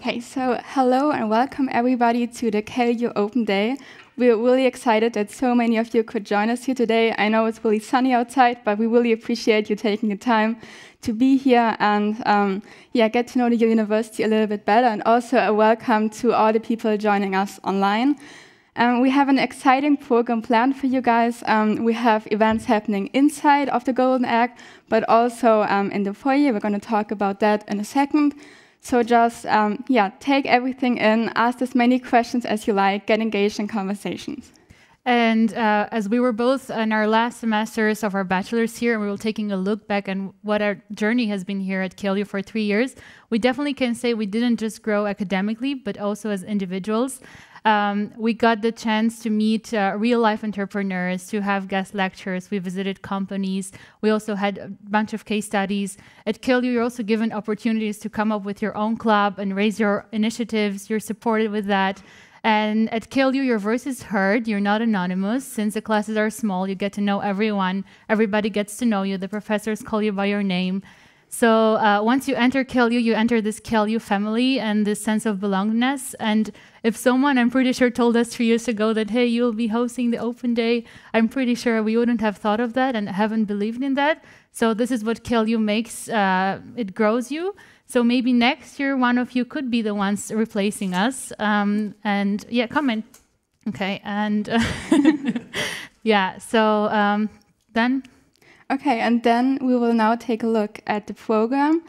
Okay, so hello and welcome everybody to the KLU Open Day. We're really excited that so many of you could join us here today. I know it's really sunny outside, but we really appreciate you taking the time to be here and get to know the university a little bit better, and also a welcome to all the people joining us online. We have an exciting program planned for you guys. We have events happening inside of the Golden Egg, but also in the foyer. We're going to talk about that in a second. So just, take everything in, ask as many questions as you like, get engaged in conversations. And as we were both in our last semesters of our bachelors here, and we were taking a look back on what our journey has been here at KLU for 3 years, we definitely can say we didn't just grow academically, but also as individuals. We got the chance to meet real-life entrepreneurs, to have guest lectures. We visited companies. We also had a bunch of case studies. At KLU, you're also given opportunities to come up with your own club and raise your initiatives. You're supported with that. And at KLU, your voice is heard. You're not anonymous. Since the classes are small, you get to know everyone. Everybody gets to know you. The professors call you by your name. So once you enter KLU, you enter this KLU family and this sense of belongingness. And if someone, I'm pretty sure, told us 3 years ago that, hey, you'll be hosting the Open Day, I'm pretty sure we wouldn't have thought of that and haven't believed in that. So this is what KLU makes. It grows you. So maybe next year, one of you could be the ones replacing us. And yeah, comment. Okay. And then... Okay, and then we will now take a look at the program.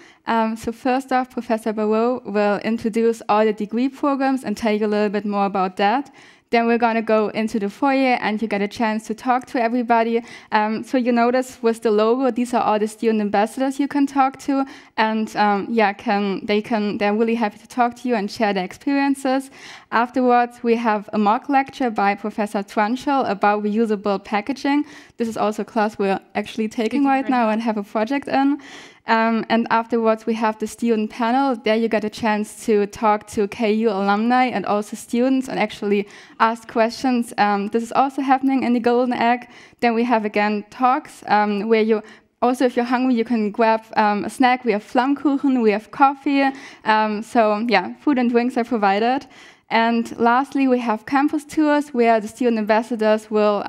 So first off, Professor Barreau will introduce all the degree programs and tell you a little bit more about that. Then we're going to go into the foyer and you get a chance to talk to everybody. So you notice with the logo, these are all the student ambassadors you can talk to. And they're really happy to talk to you and share their experiences. Afterwards, we have a mock lecture by Professor Trunchel about reusable packaging. This is also a class we're actually taking right now and have a project in. And afterwards, we have the student panel. There you get a chance to talk to KU alumni and also students and actually ask questions. This is also happening in the Golden Egg. Then we have, again, talks where you also, if you're hungry, you can grab a snack. We have Flammkuchen, we have coffee. Food and drinks are provided. And lastly, we have campus tours where the student ambassadors will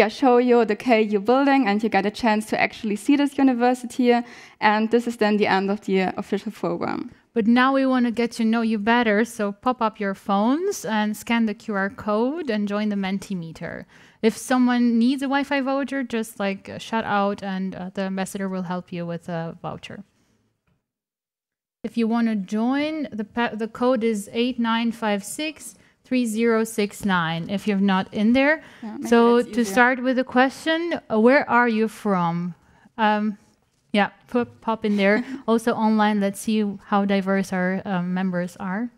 show you the KU building and you get a chance to actually see this university. And this is then the end of the official program. But now we want to get to know you better, so pop up your phones and scan the QR code and join the Mentimeter. If someone needs a Wi-Fi voucher, just shout out and the ambassador will help you with a voucher. If you want to join, the code is 89563069 if you're not in there. Yeah, so to start with a question, where are you from? Pop in there. Also online, let's see how diverse our members are.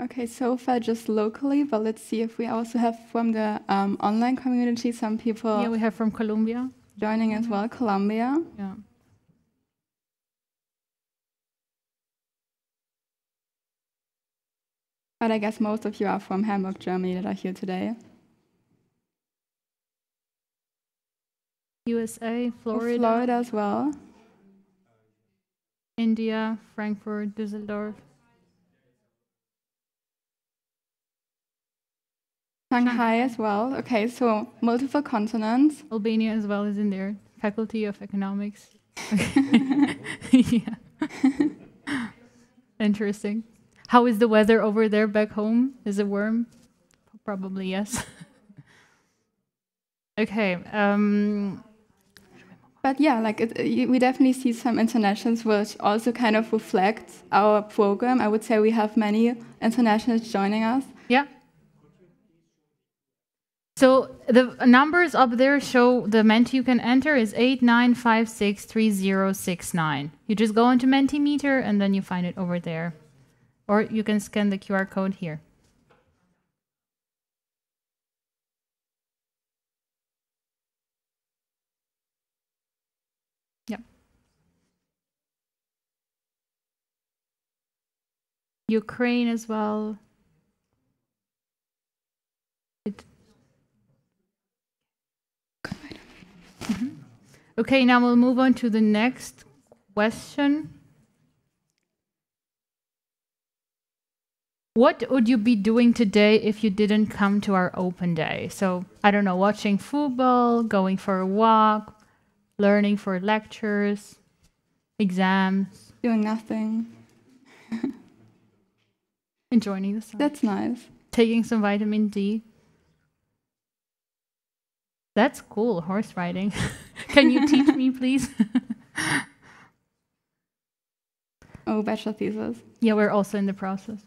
Okay, so far just locally, but let's see if we also have from the online community some people. Yeah, we have from Colombia. Joining as well, Colombia. Yeah. But I guess most of you are from Hamburg, Germany that are here today. USA, Florida. Florida as well. India, Frankfurt, Düsseldorf. Shanghai as well. Okay, so multiple continents. Albania as well is in there. Faculty of Economics. Yeah. Interesting. How is the weather over there back home? Is it warm? Probably yes. Okay. But yeah, we definitely see some internationals which also kind of reflect our program. I would say we have many internationals joining us. Yeah. So the numbers up there show the Menti you can enter is 89563069. You just go into Mentimeter and then you find it over there. Or you can scan the QR code here. Yep. Ukraine as well. Okay, now we'll move on to the next question. What would you be doing today if you didn't come to our open day? So, I don't know, watching football, going for a walk, learning for lectures, exams. Doing nothing. Enjoying the sun. That's nice. Taking some vitamin D. That's cool, horse riding. Can you teach me, please? Oh, bachelor thesis. Yeah, we're also in the process.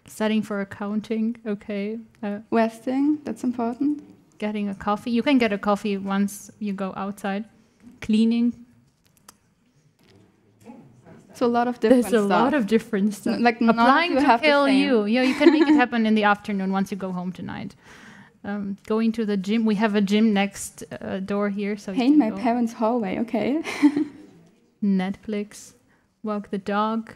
Studying for accounting, okay. Resting, that's important. Getting a coffee. You can get a coffee once you go outside. Cleaning. So a lot of different stuff. There's a lot of different stuff. Like applying to KLU. Yeah, you can make it happen in the afternoon once you go home tonight. Going to the gym. We have a gym next door here. So paint my parents' hallway, okay. Netflix. Walk the dog.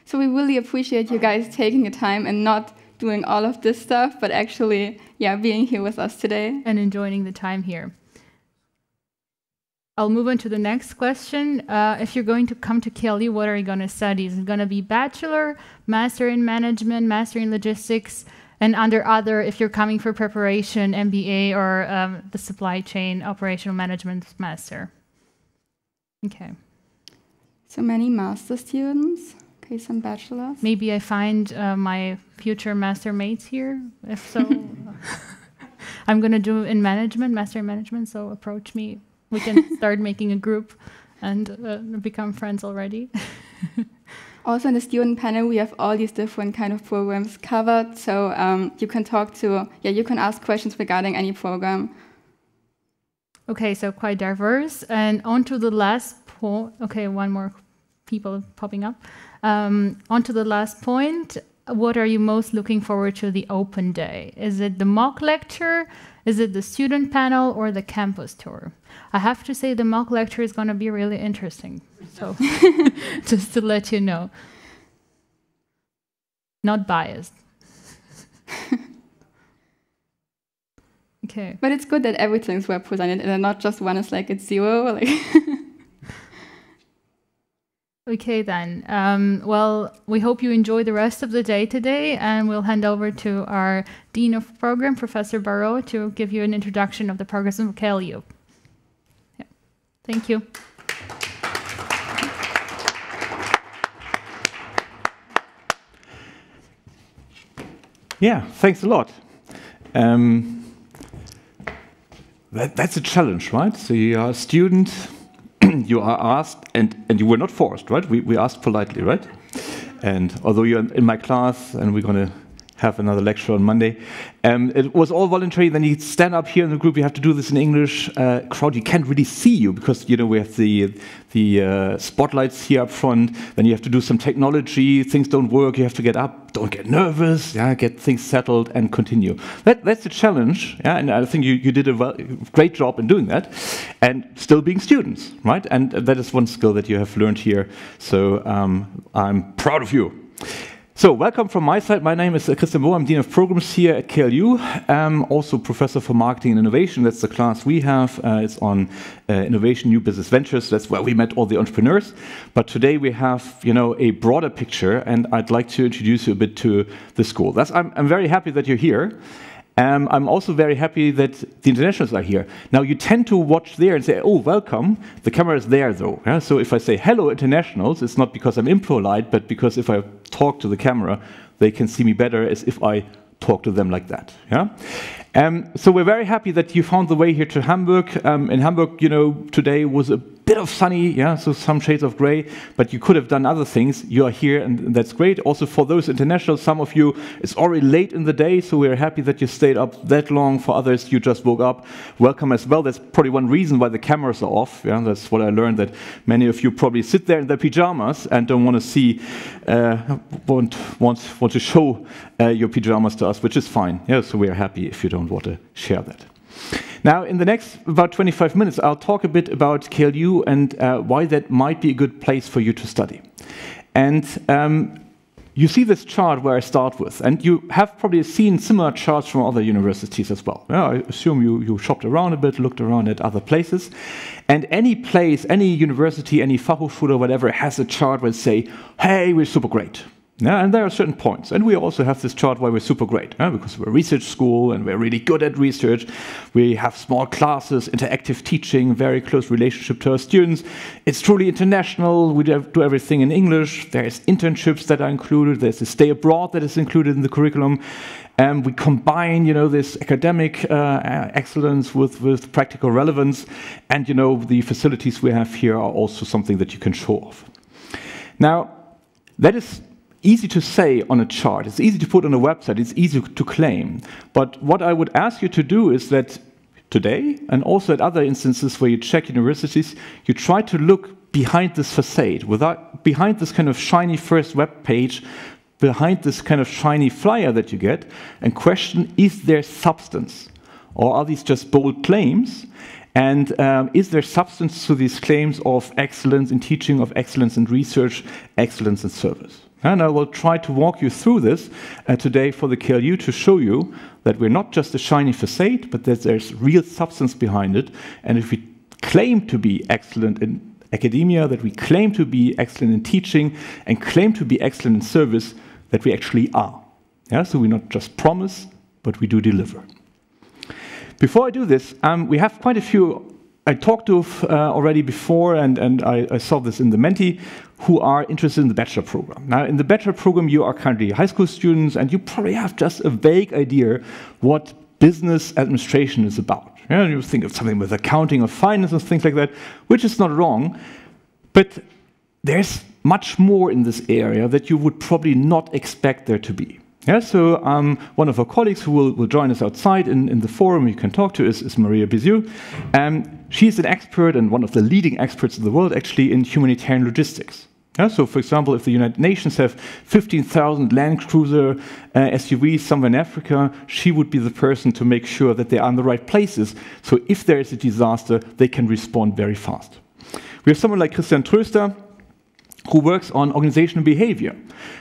So we really appreciate you guys taking the time and not doing all of this stuff, but actually, yeah, being here with us today. And enjoying the time here. I'll move on to the next question. If you're going to come to KLU, what are you going to study? Is it going to be Bachelor, Master in Management, Master in Logistics, and under other, if you're coming for preparation, MBA, or the Supply Chain Operational Management Master? Okay. So many master students. Okay, some bachelors. Maybe I find my future master mates here. If so, I'm going to do in management, master in management, so approach me. We can start making a group and become friends already. Also in the student panel, we have all these different kind of programs covered, so you can talk to, you can ask questions regarding any program. Okay, so quite diverse. And on to the last point. Okay, one more people popping up. On to the last point. What are you most looking forward to the open day? Is it the mock lecture? Is it the student panel or the campus tour? I have to say the mock lecture is going to be really interesting. So just to let you know. Not biased. Okay. But it's good that everything's represented and not just one is like it's zero. Like Okay then. Well, we hope you enjoy the rest of the day today, and we'll hand over to our Dean of Program, Professor Barrault, to give you an introduction of the progress of KLU. Yeah. Thank you. Yeah, thanks a lot. That's a challenge, right? So you are a student. You are asked, and you were not forced, right? We asked politely, right? And although you're in my class, and we're going to have another lecture on Monday, it was all voluntary. Then you stand up here in the group. You have to do this in English. Crowd, you can't really see you because we have the spotlights here up front. Then you have to do some technology. Things don't work. You have to get up. Don't get nervous. Yeah, get things settled and continue. That's a challenge. Yeah, and I think you did a great job in doing that, and still being students, right? And that is one skill that you have learned here. So I'm proud of you. So, welcome from my side. My name is Christian Bo. I'm Dean of Programs here at KLU. Also Professor for Marketing and Innovation. That's the class we have. It's on Innovation, New Business Ventures. That's where we met all the entrepreneurs. But today we have, a broader picture, and I'd like to introduce you a bit to the school. I'm very happy that you're here. I'm also very happy that the internationals are here. Now, you tend to watch there and say, oh, welcome. The camera is there, though. Yeah? So if I say, hello, internationals, it's not because I'm impolite, but because if I talk to the camera, they can see me better as if I talk to them like that. Yeah? So we're very happy that you found the way here to Hamburg. In Hamburg, you know, today was a bit of sunny, yeah, so some shades of gray, but you could have done other things. You are here, and that's great. Also for those international, some of you, it's already late in the day, so we're happy that you stayed up that long. For others, you just woke up. Welcome as well. That's probably one reason why the cameras are off. Yeah, that's what I learned, that many of you probably sit there in their pajamas and don't want to see, want to show your pajamas to us, which is fine. Yeah, so we're happy if you don't want to share that. Now, in the next about 25 minutes, I'll talk a bit about KLU and why that might be a good place for you to study. And you see this chart where I start with, and you have probably seen similar charts from other universities as well. Yeah, I assume you shopped around a bit, looked around at other places. And any place, any university, any Fachhochschule, whatever, has a chart where they say, hey, we're super great. Yeah, and there are certain points. And we also have this chart why we're super great, because we're a research school and we're really good at research. We have small classes, interactive teaching, very close relationship to our students. It's truly international. We do everything in English. There's internships that are included. There's a stay abroad that is included in the curriculum. We combine, you know, this academic excellence with practical relevance. And, you know, the facilities we have here are also something that you can show off. Now, that is easy to say on a chart, it's easy to put on a website, it's easy to claim. But what I would ask you to do is that today, and also at other instances where you check universities, you try to look behind this facade, behind this kind of shiny first web page, behind this kind of shiny flyer that you get, and question, is there substance? Or are these just bold claims? And is there substance to these claims of excellence in teaching, of excellence in research, excellence in service? And I will try to walk you through this today for the KLU to show you that we're not just a shiny facade, but that there's real substance behind it. And if we claim to be excellent in academia, that we claim to be excellent in teaching, and claim to be excellent in service, that we actually are. Yeah? So we not just promise, but we do deliver. Before I do this, we have quite a few I talked to already before, and I saw this in the Menti, who are interested in the Bachelor program. Now, in the Bachelor program, you are currently high school students, and you probably have just a vague idea what business administration is about. You think of something with accounting or finance and things like that, which is not wrong, but there's much more in this area that you would probably not expect there to be. Yeah, so one of our colleagues who will join us outside in the forum you can talk to is Maria Biziou. She's an expert and one of the leading experts in the world actually in humanitarian logistics. Yeah, so for example, if the United Nations have 15,000 Land Cruiser SUVs somewhere in Africa, she would be the person to make sure that they are in the right places. So if there is a disaster, they can respond very fast. We have someone like Christian Tröster, who works on organizational behavior.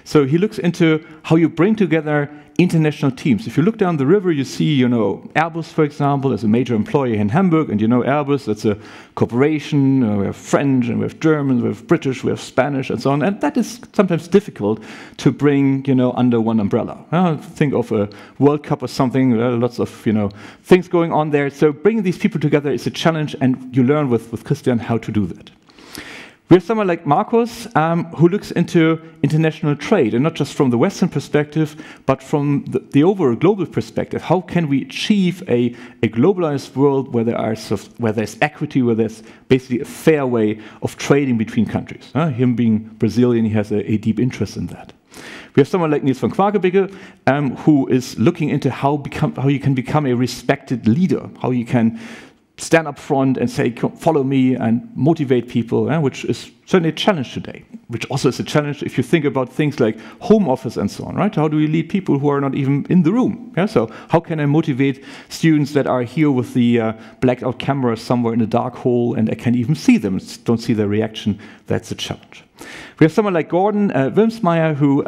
So he looks into how you bring together international teams. If you look down the river, you see, you know, Airbus, for example, as a major employer in Hamburg, and you know Airbus, that's a corporation. We have French, and we have German, we have British, we have Spanish, and so on. And that is sometimes difficult to bring, you know, under one umbrella. Think of a World Cup or something, lots of, you know, things going on there. So bringing these people together is a challenge, and you learn with Christian how to do that. We have someone like Marcos, who looks into international trade, and not just from the Western perspective, but from the overall global perspective. How can we achieve a globalized world where there's equity, where there's basically a fair way of trading between countries? Him being Brazilian, he has a deep interest in that. We have someone like Niels van Quakebeke, who is looking into how you can become a respected leader, how you can stand up front and say, follow me, and motivate people, which is certainly a challenge today, which also is a challenge if you think about things like home office and so on, right? How do we lead people who are not even in the room? So how can I motivate students that are here with the blacked out camera somewhere in a dark hole, and I can even see them, don't see their reaction? That's a challenge. We have someone like Gordon Wilmsmeyer, who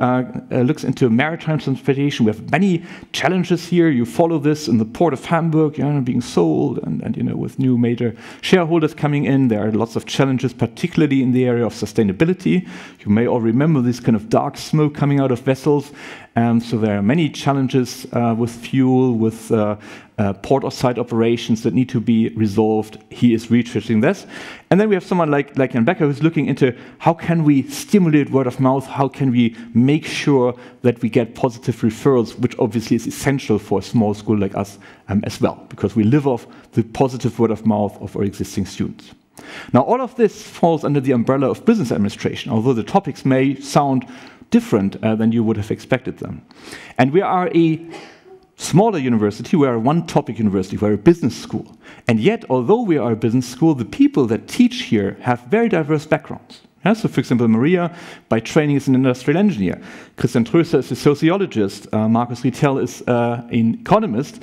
looks into maritime transportation. We have many challenges here. You follow this in the port of Hamburg, being sold, and you know, with new major shareholders coming in, there are lots of challenges, particularly in the area of sustainability. You may all remember this kind of dark smoke coming out of vessels. So there are many challenges with fuel, with port or site operations that need to be resolved. He is researching this. And then we have someone like Jan Becker who's looking into how can we stimulate word of mouth, how can we make sure that we get positive referrals, which obviously is essential for a small school like us as well, because we live off the positive word of mouth of our existing students. Now, all of this falls under the umbrella of business administration, although the topics may sound different than you would have expected them. And we are a smaller university, we are a one-topic university, we're a business school. And yet, although we are a business school, the people that teach here have very diverse backgrounds. Yeah, so, for example, Maria, by training, is an industrial engineer. Christian Tröster is a sociologist. Markus Rietell is an economist.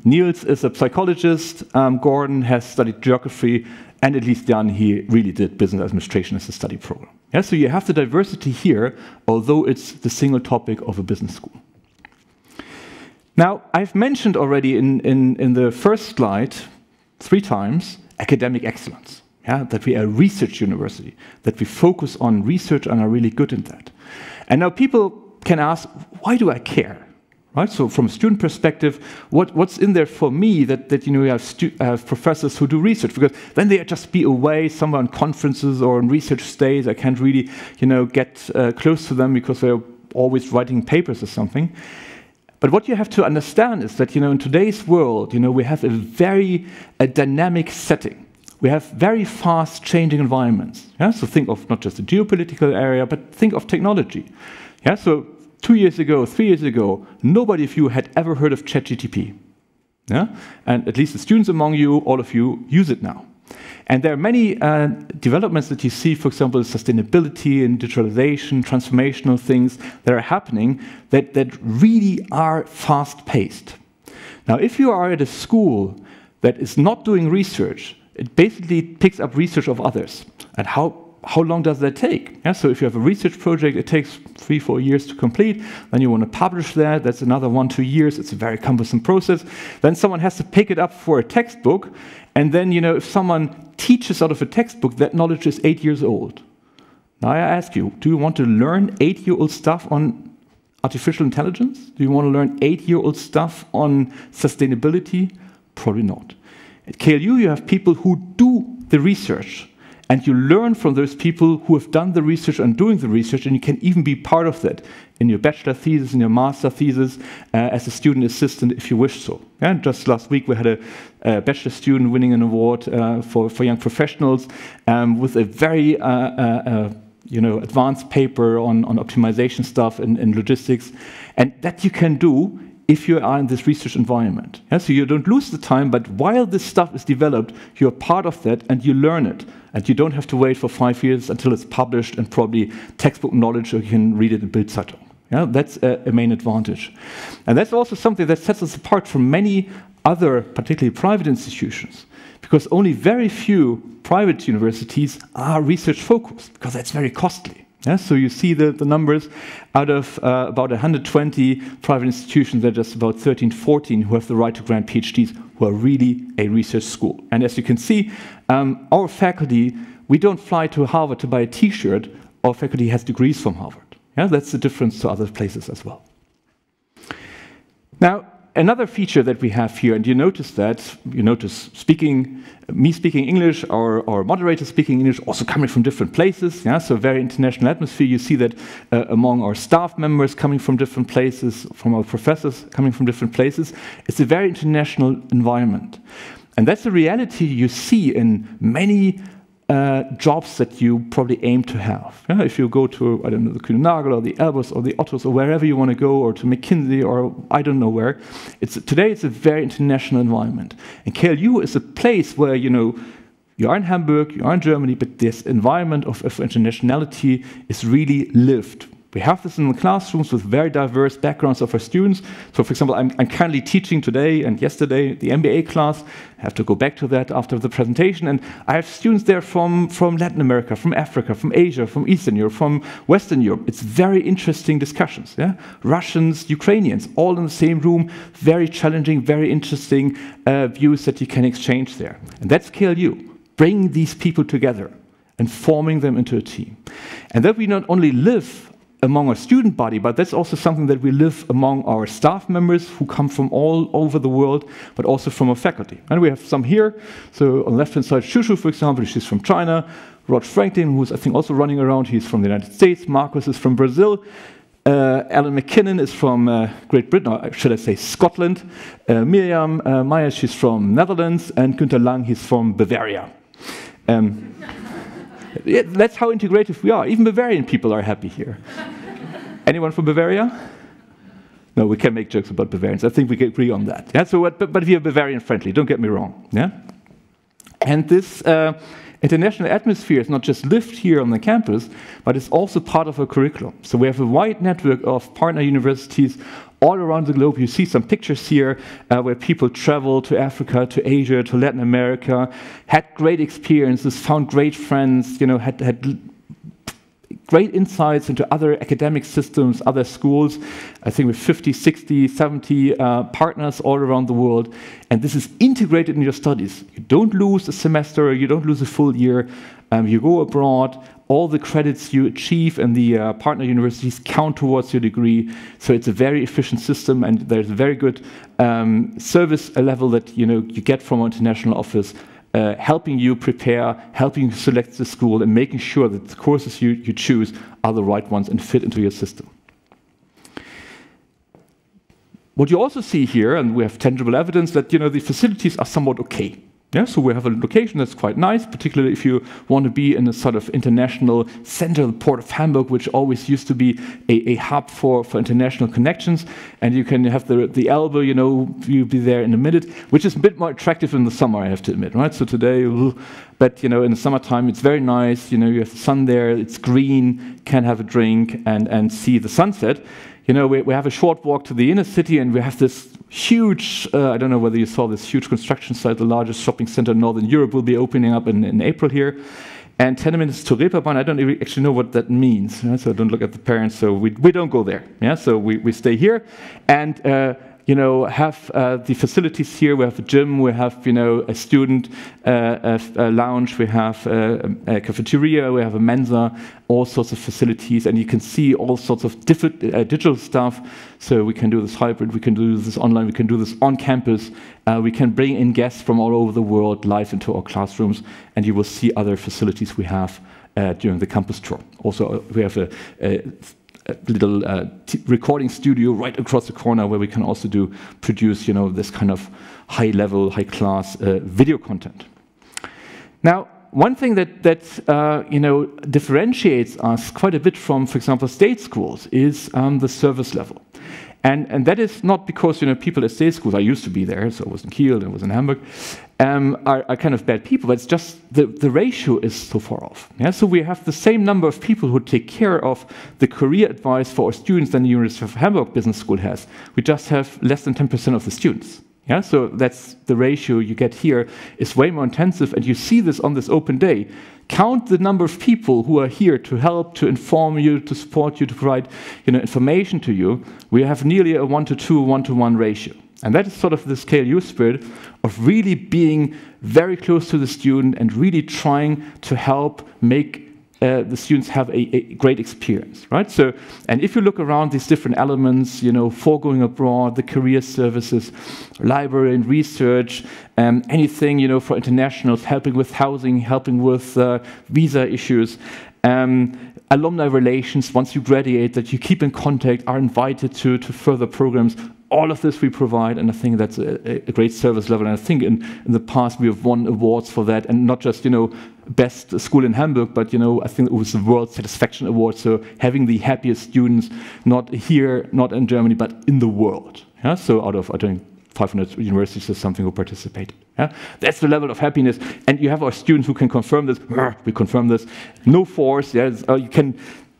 Niels is a psychologist. Gordon has studied geography. And at least Jan, he really did business administration as a study program. Yeah, so you have the diversity here, although it's the single topic of a business school. Now, I've mentioned already in the first slide 3 times academic excellence, yeah, that we are a research university, that we focus on research and are really good in that. And now people can ask, why do I care? Right? So from a student perspective, what's in there for me that you know, you have professors who do research, because then they just be away somewhere on conferences or on research stays. I can't really, you know, get close to them because they're always writing papers or something. But what you have to understand is that, you know, in today's world, you know, we have a very dynamic setting. We have very fast changing environments. Yeah? So think of not just the geopolitical area, but think of technology. Yeah? So 2 years ago, 3 years ago, nobody of you had ever heard of ChatGPT. Yeah? And at least the students among you, all of you, use it now. And there are many developments that you see, for example, sustainability and digitalization, transformational things that are happening that really are fast-paced. Now, if you are at a school that is not doing research, it basically picks up research of others. And how long does that take? Yeah, so if you have a research project, it takes 3-4 years to complete. Then you want to publish that. That's another 1-2 years. It's a very cumbersome process. Then someone has to pick it up for a textbook. And then, you know, if someone teaches out of a textbook, that knowledge is 8 years old. Now I ask you, do you want to learn 8-year-old stuff on artificial intelligence? Do you want to learn 8-year-old stuff on sustainability? Probably not. At KLU, you have people who do the research. And you learn from those people who have done the research and doing the research, and you can even be part of that in your bachelor thesis, in your master thesis, as a student assistant, if you wish so. Yeah, just last week we had a bachelor student winning an award for young professionals with a very you know, advanced paper on optimization stuff and logistics, and that you can do if you are in this research environment. Yeah, so you don't lose the time, but while this stuff is developed, you're part of that and you learn it. And you don't have to wait for 5 years until it's published and probably textbook knowledge, or you can read it in Bild-Zeitung. Yeah, that's a main advantage. And that's also something that sets us apart from many other, particularly private institutions, because only very few private universities are research focused, because that's very costly. Yeah, so you see the numbers out of about 120 private institutions, there are just about 13, 14 who have the right to grant PhDs, who are really a research school. And as you can see, our faculty, we don't fly to Harvard to buy a T-shirt. Our faculty has degrees from Harvard. Yeah, that's the difference to other places as well. Now, another feature that we have here, and you notice me speaking English, or moderator speaking English, also coming from different places. Yeah, so very international atmosphere. You see that among our staff members coming from different places, from our professors coming from different places. It's a very international environment. And that's a reality you see in many jobs that you probably aim to have. Yeah, if you go to, I don't know, the Kühne-Nagel or the Airbus or the Ottos or wherever you want to go, or to McKinsey or I don't know where, today it's a very international environment. And KLU is a place where, you know, you are in Hamburg, you are in Germany, but this environment of internationality is really lived. We have this in the classrooms with very diverse backgrounds of our students. So, for example, I'm currently teaching today and yesterday the MBA class. I have to go back to that after the presentation. And I have students there from Latin America, from Africa, from Asia, from Eastern Europe, from Western Europe. It's very interesting discussions. Yeah? Russians, Ukrainians, all in the same room. Very challenging, very interesting views that you can exchange there. And that's KLU. Bring these people together. and forming them into a team. And that we not only live among our student body, but that's also something that we live among our staff members who come from all over the world, but also from our faculty. And we have some here. So on the left-hand side, Shushu, for example, she's from China. Rod Franklin, who's I think also running around, he's from the United States. Marcus is from Brazil. Alan McKinnon is from Great Britain, or should I say Scotland. Miriam Meyer, she's from Netherlands. And Günter Lang, he's from Bavaria. Yeah, that's how integrative we are. Even Bavarian people are happy here. Anyone from Bavaria? No, we can make jokes about Bavarians. I think we can agree on that. Yeah. So, but we are Bavarian friendly. Don't get me wrong. Yeah. And this international atmosphere is not just lived here on the campus, but it's also part of our curriculum. So we have a wide network of partner universities all around the globe. You see some pictures here where people travel to Africa, to Asia, to Latin America, had great experiences, found great friends, had great insights into other academic systems, other schools. I think with 50, 60, 70 partners all around the world. And this is integrated in your studies. You don't lose a semester, you don't lose a full year. You go abroad. All the credits you achieve in the partner universities count towards your degree. So it's a very efficient system, and there's a very good service level that you get from our international office, helping you prepare, helping you select the school, and making sure that the courses you choose are the right ones and fit into your system. What you also see here, and we have tangible evidence that the facilities are somewhat okay. Yeah, so we have a location that's quite nice, particularly if you want to be in a sort of international center, the port of Hamburg, which always used to be a hub for international connections. And you can have the Elbe, you'll be there in a minute, which is a bit more attractive in the summer, I have to admit, right? So today, but in the summertime, it's very nice. You have the sun there, it's green, can have a drink and see the sunset. We have a short walk to the inner city, and we have this huge, I don't know whether you saw this huge construction site, the largest shopping center in Northern Europe will be opening up in April here. And 10 minutes to Reeperbahn, I don't actually know what that means, so don't look at the parents, so we don't go there. Yeah, so we stay here and have the facilities here. We have a gym, we have a student a lounge, we have a cafeteria, we have a Mensa, all sorts of facilities, and you can see all sorts of different digital stuff. So we can do this hybrid, we can do this online, we can do this on campus. We can bring in guests from all over the world live into our classrooms, and you will see other facilities we have during the campus tour. Also, we have a little recording studio right across the corner where we can also produce this kind of high-level, high-class video content. Now, one thing that differentiates us quite a bit from, for example, state schools is the service level. And that is not because people at state schools, I used to be there, so I was in Kiel and I was in Hamburg, are kind of bad people, but it's just the ratio is so far off. Yeah? So we have the same number of people who take care of the career advice for our students than the University of Hamburg Business School has. We just have less than 10% of the students. Yeah? So that's the ratio you get here is way more intensive, and you see this on this open day. Count the number of people who are here to help, to inform you, to support you, to provide information to you. We have nearly a 1-to-2, 1-to-1 ratio. And that is sort of this KLU spirit of really being very close to the student and really trying to help make the students have a great experience, right? So, and if you look around these different elements, for going abroad, the career services, library and research, anything, for internationals, helping with housing, helping with visa issues, alumni relations, once you graduate, that you keep in contact, are invited to further programs. All of this we provide, and I think that's a great service level. And I think in the past we have won awards for that, and not just best school in Hamburg, but I think it was the World Satisfaction Award. So having the happiest students, not here, not in Germany, but in the world. Yeah? So out of 500 universities or something who participated. Yeah? That's the level of happiness, and you have our students who can confirm this. We confirm this. No force. Yeah? You can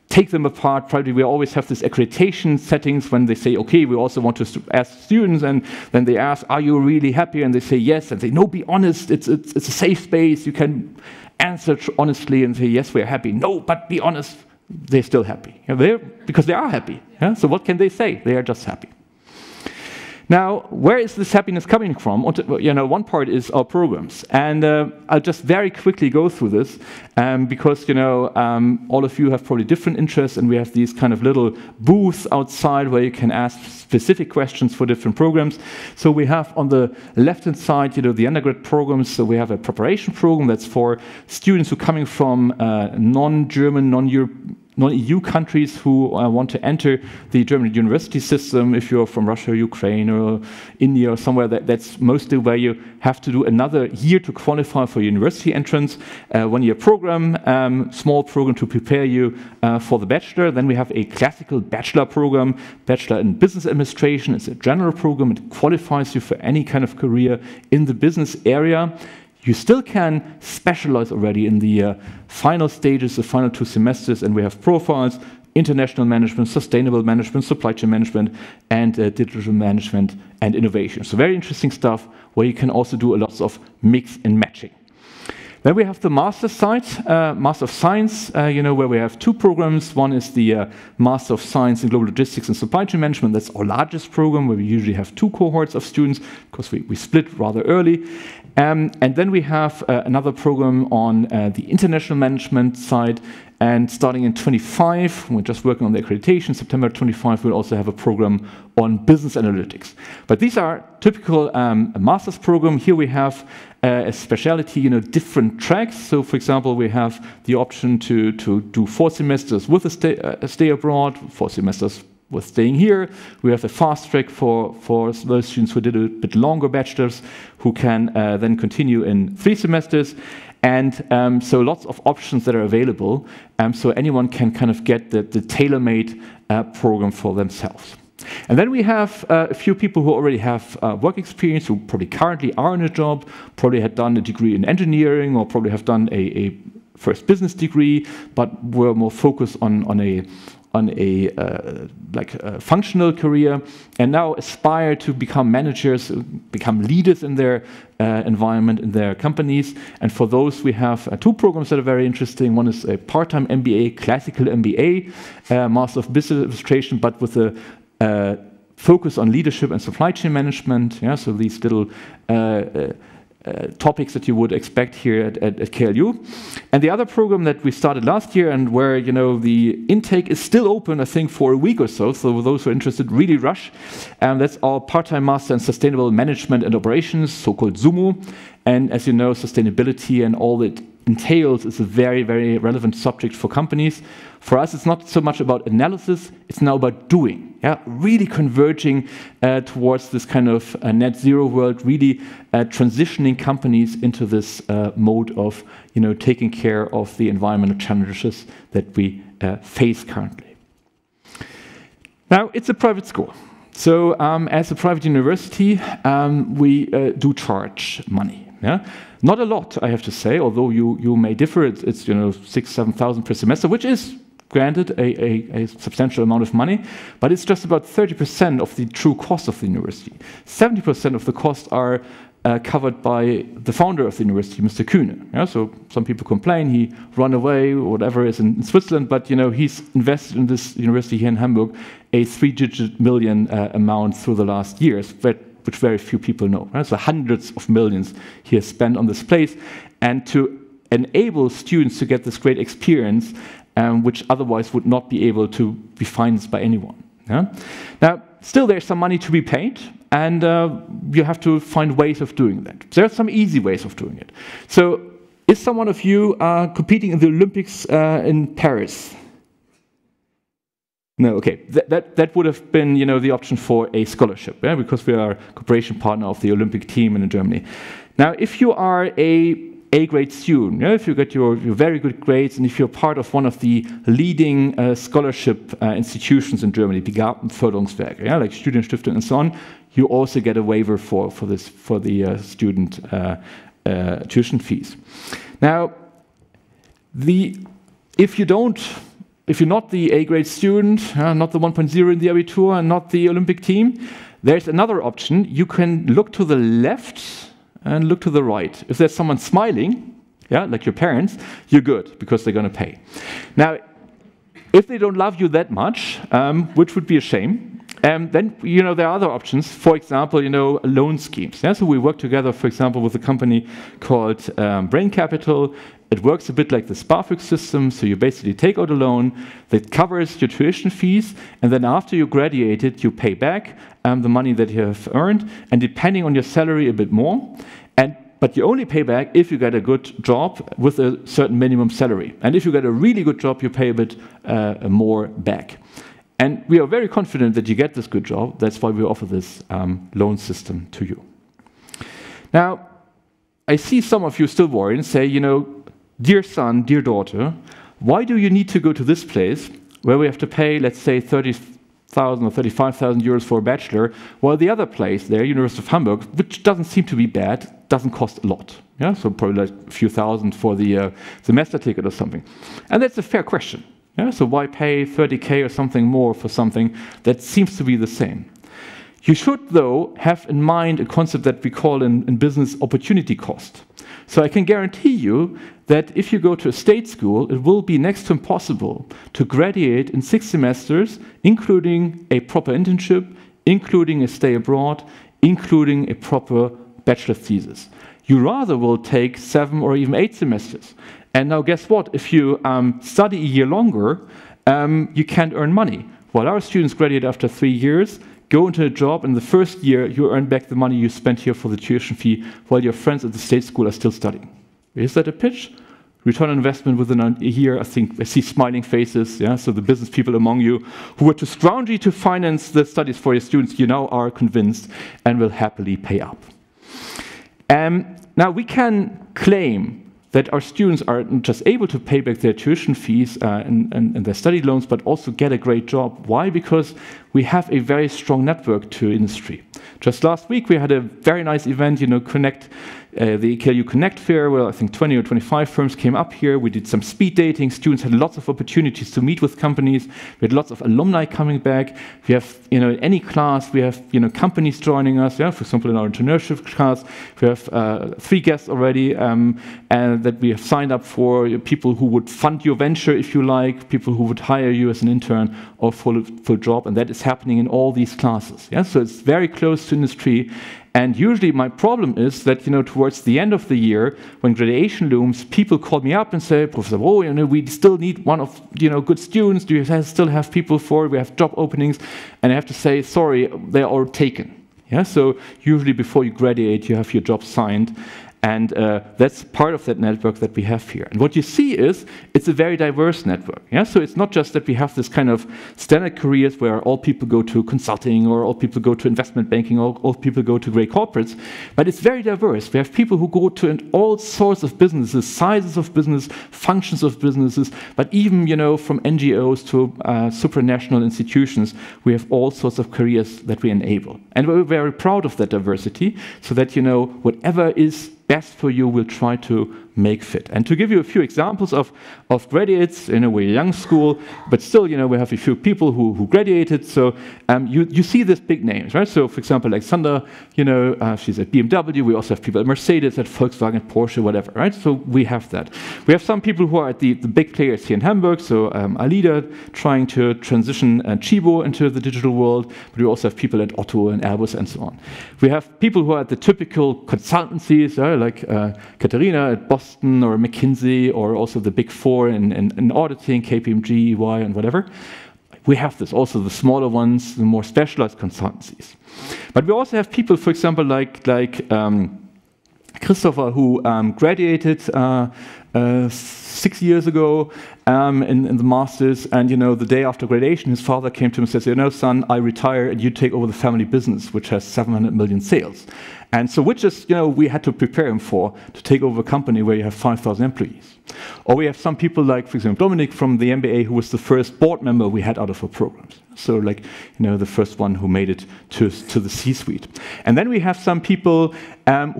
take them apart. Probably we always have this accreditation settings when they say, okay, we also want to ask students, and then they ask, are you really happy? And they say yes, and they no, be honest. It's a safe space. You can answer honestly and say yes, we are happy. No, but be honest. They're still happy. Yeah, because they are happy. Yeah? So what can they say? They are just happy. Now, where is this happiness coming from? One part is our programs, and I'll just very quickly go through this because all of you have probably different interests, and we have these kind of little booths outside where you can ask specific questions for different programs. So we have on the left-hand side, the undergrad programs. So we have a preparation program that's for students who are coming from non-German, non-EU countries who want to enter the German university system. If you're from Russia, Ukraine, or India, or somewhere, that's mostly where you have to do another year to qualify for university entrance. 1-year program, small program to prepare you for the bachelor. Then we have a classical bachelor program, Bachelor in Business Administration. It's a general program. It qualifies you for any kind of career in the business area. You still can specialize already in the final stages, the final 2 semesters, and we have profiles, international management, sustainable management, supply chain management, and digital management and innovation. So very interesting stuff where you can also do a lot of mix and matching. Then we have the master side, Master of Science, where we have 2 programs. One is the Master of Science in Global Logistics and Supply Chain Management. That's our largest program, where we usually have 2 cohorts of students, because we split rather early. And then we have another program on the international management side. And starting in 25, we're just working on the accreditation. September 25, we'll also have a program on business analytics. But these are typical master's program. Here we have a specialty, different tracks. So, for example, we have the option to do 4 semesters with a stay abroad, 4 semesters with staying here. We have a fast track for those students who did a bit longer bachelors, who can then continue in 3 semesters. And so lots of options that are available, so anyone can kind of get the tailor-made program for themselves. And then we have a few people who already have work experience, who probably currently are in a job, probably had done a degree in engineering, or probably have done a first business degree, but were more focused on a functional career, and now aspire to become managers, become leaders in their environment, in their companies. And for those, we have 2 programs that are very interesting. One is a part-time MBA, classical MBA, Master of Business Administration, but with a focus on leadership and supply chain management. Yeah, so these little topics that you would expect here at KLU. And the other program that we started last year, and where the intake is still open, I think, for a week or so. So those who are interested, really rush. That's our part-time Master in Sustainable Management and Operations, so-called SuMO. And as you know, sustainability and all it entails is a very, very relevant subject for companies. For us, it's not so much about analysis, it's now about doing. Yeah, really converging towards this kind of net zero world, really transitioning companies into this mode of taking care of the environmental challenges that we face currently. Now, it's a private school. So as a private university, we do charge money. Yeah? Not a lot, I have to say, although you may differ. It's 6,000-7,000 per semester, which is granted a substantial amount of money, but it's just about 30% of the true cost of the university. 70% of the costs are covered by the founder of the university, Mr. Kühne. Yeah? So some people complain he run away, or whatever is in Switzerland, but he's invested in this university here in Hamburg a 3-digit million amount through the last years, which very few people know. Right? So hundreds of millions he has spent on this place, and to enable students to get this great experience, which otherwise would not be able to be financed by anyone. Yeah? Now, still there's some money to be paid, and you have to find ways of doing that. There are some easy ways of doing it. So, is someone of you competing in the Olympics in Paris? No, okay. That would have been, the option for a scholarship, yeah? Because we are a cooperation partner of the Olympic team in Germany. Now, if you are a grade student, yeah? If you get your very good grades, and if you're part of one of the leading scholarship institutions in Germany, Begabtenförderungswerke, yeah? Like Studienstiftung and so on, you also get a waiver for the student tuition fees. Now, if you're not the A-grade student, not the 1.0 in the Abitur, and not the Olympic team, there's another option. You can look to the left and look to the right. If there's someone smiling, yeah, like your parents, you're good, because they're going to pay. Now, if they don't love you that much, which would be a shame, Then, there are other options. For example, loan schemes. Yeah? So we work together, for example, with a company called Brain Capital. It works a bit like the SPARFIX system. So you basically take out a loan that covers your tuition fees, and then after you graduated, you pay back the money that you have earned, and depending on your salary, a bit more. But you only pay back if you get a good job with a certain minimum salary. And if you get a really good job, you pay a bit more back. And we are very confident that you get this good job. That's why we offer this loan system to you. Now, I see some of you still worry and say, dear son, dear daughter, why do you need to go to this place where we have to pay, let's say, 30,000 or 35,000 euros for a bachelor, while the other place there, University of Hamburg, which doesn't seem to be bad, doesn't cost a lot. Yeah, so probably like a few thousand for the semester ticket or something. And that's a fair question. Yeah, so why pay 30K or something more for something that seems to be the same? You should, though, have in mind a concept that we call in business opportunity cost. So I can guarantee you that if you go to a state school, it will be next to impossible to graduate in 6 semesters, including a proper internship, including a stay abroad, including a proper bachelor thesis. You rather will take 7 or even 8 semesters. And now guess what? If you study a year longer, you can't earn money. While our students graduate after 3 years, go into a job, and the first year you earn back the money you spent here for the tuition fee, while your friends at the state school are still studying. Is that a pitch? Return on investment within a year, I think I see smiling faces. Yeah, so the business people among you who were too scroungy to finance the studies for your students, you now are convinced and will happily pay up. Now we can claim that our students are not just able to pay back their tuition fees and their study loans, but also get a great job. Why? Because we have a very strong network to industry. Just last week, we had a very nice event, Connect, the KLU Connect Fair, where I think 20 or 25 firms came up here. We did some speed dating. Students had lots of opportunities to meet with companies. We had lots of alumni coming back. We have, in any class, we have, companies joining us. Yeah, for example, in our entrepreneurship class, we have 3 guests already, and that we have signed up for people who would fund your venture, if you like, people who would hire you as an intern or full job, and that is happening in all these classes. Yeah, so it's very close to industry. And usually my problem is that, towards the end of the year, when graduation looms, people call me up and say, Professor, we still need one of, good students. Do you still have people for it? We have job openings. And I have to say, sorry, they're all taken. Yeah, so usually before you graduate, you have your job signed. And that's part of that network that we have here. And what you see is it's a very diverse network. Yeah? So it's not just that we have this kind of standard careers where all people go to consulting or all people go to investment banking or all people go to great corporates, but it's very diverse. We have people who go to all sorts of businesses, sizes of business, functions of businesses, but even from NGOs to supranational institutions, we have all sorts of careers that we enable. And we're very proud of that diversity so that, whatever is best for you, we'll try to make fit. And to give you a few examples of graduates, we're a young school, but still, we have a few people who graduated. So you see these big names, right? So, for example, Alexander, she's at BMW. We also have people at Mercedes, at Volkswagen, Porsche, whatever, right? So we have that. We have some people who are at the big players here in Hamburg. So Alida trying to transition Chibo into the digital world, but we also have people at Otto and Airbus and so on. We have people who are at the typical consultancies, like Katharina at Boston or McKinsey, or also the Big Four in auditing, KPMG, EY, and whatever. We have this, also the smaller ones, the more specialized consultancies. But we also have people, for example, like Christopher, who graduated 6 years ago in the master's, and the day after graduation, his father came to him and said, son, I retire and you take over the family business, which has 700 million sales. And so which is, we had to prepare him for, to take over a company where you have 5,000 employees. Or we have some people like, for example, Dominic from the MBA, who was the first board member we had out of our programs. So the first one who made it to the C-suite. And then we have some people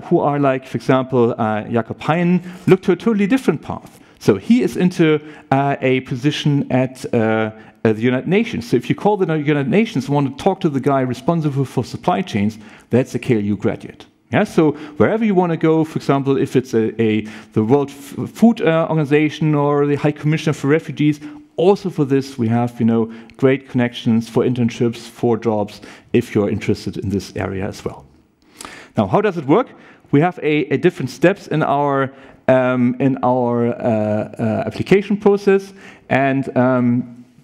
who are like, for example, Jakob Hein, look to a totally different path. So he is into a position at the United Nations. So if you call the United Nations and want to talk to the guy responsible for supply chains, that's a KLU graduate. Yeah, so wherever you want to go, for example, if it's the World Food Organization or the High Commissioner for Refugees, Also for this, we have, great connections for internships, for jobs, if you're interested in this area as well. Now, how does it work? We have a different steps in our application process, and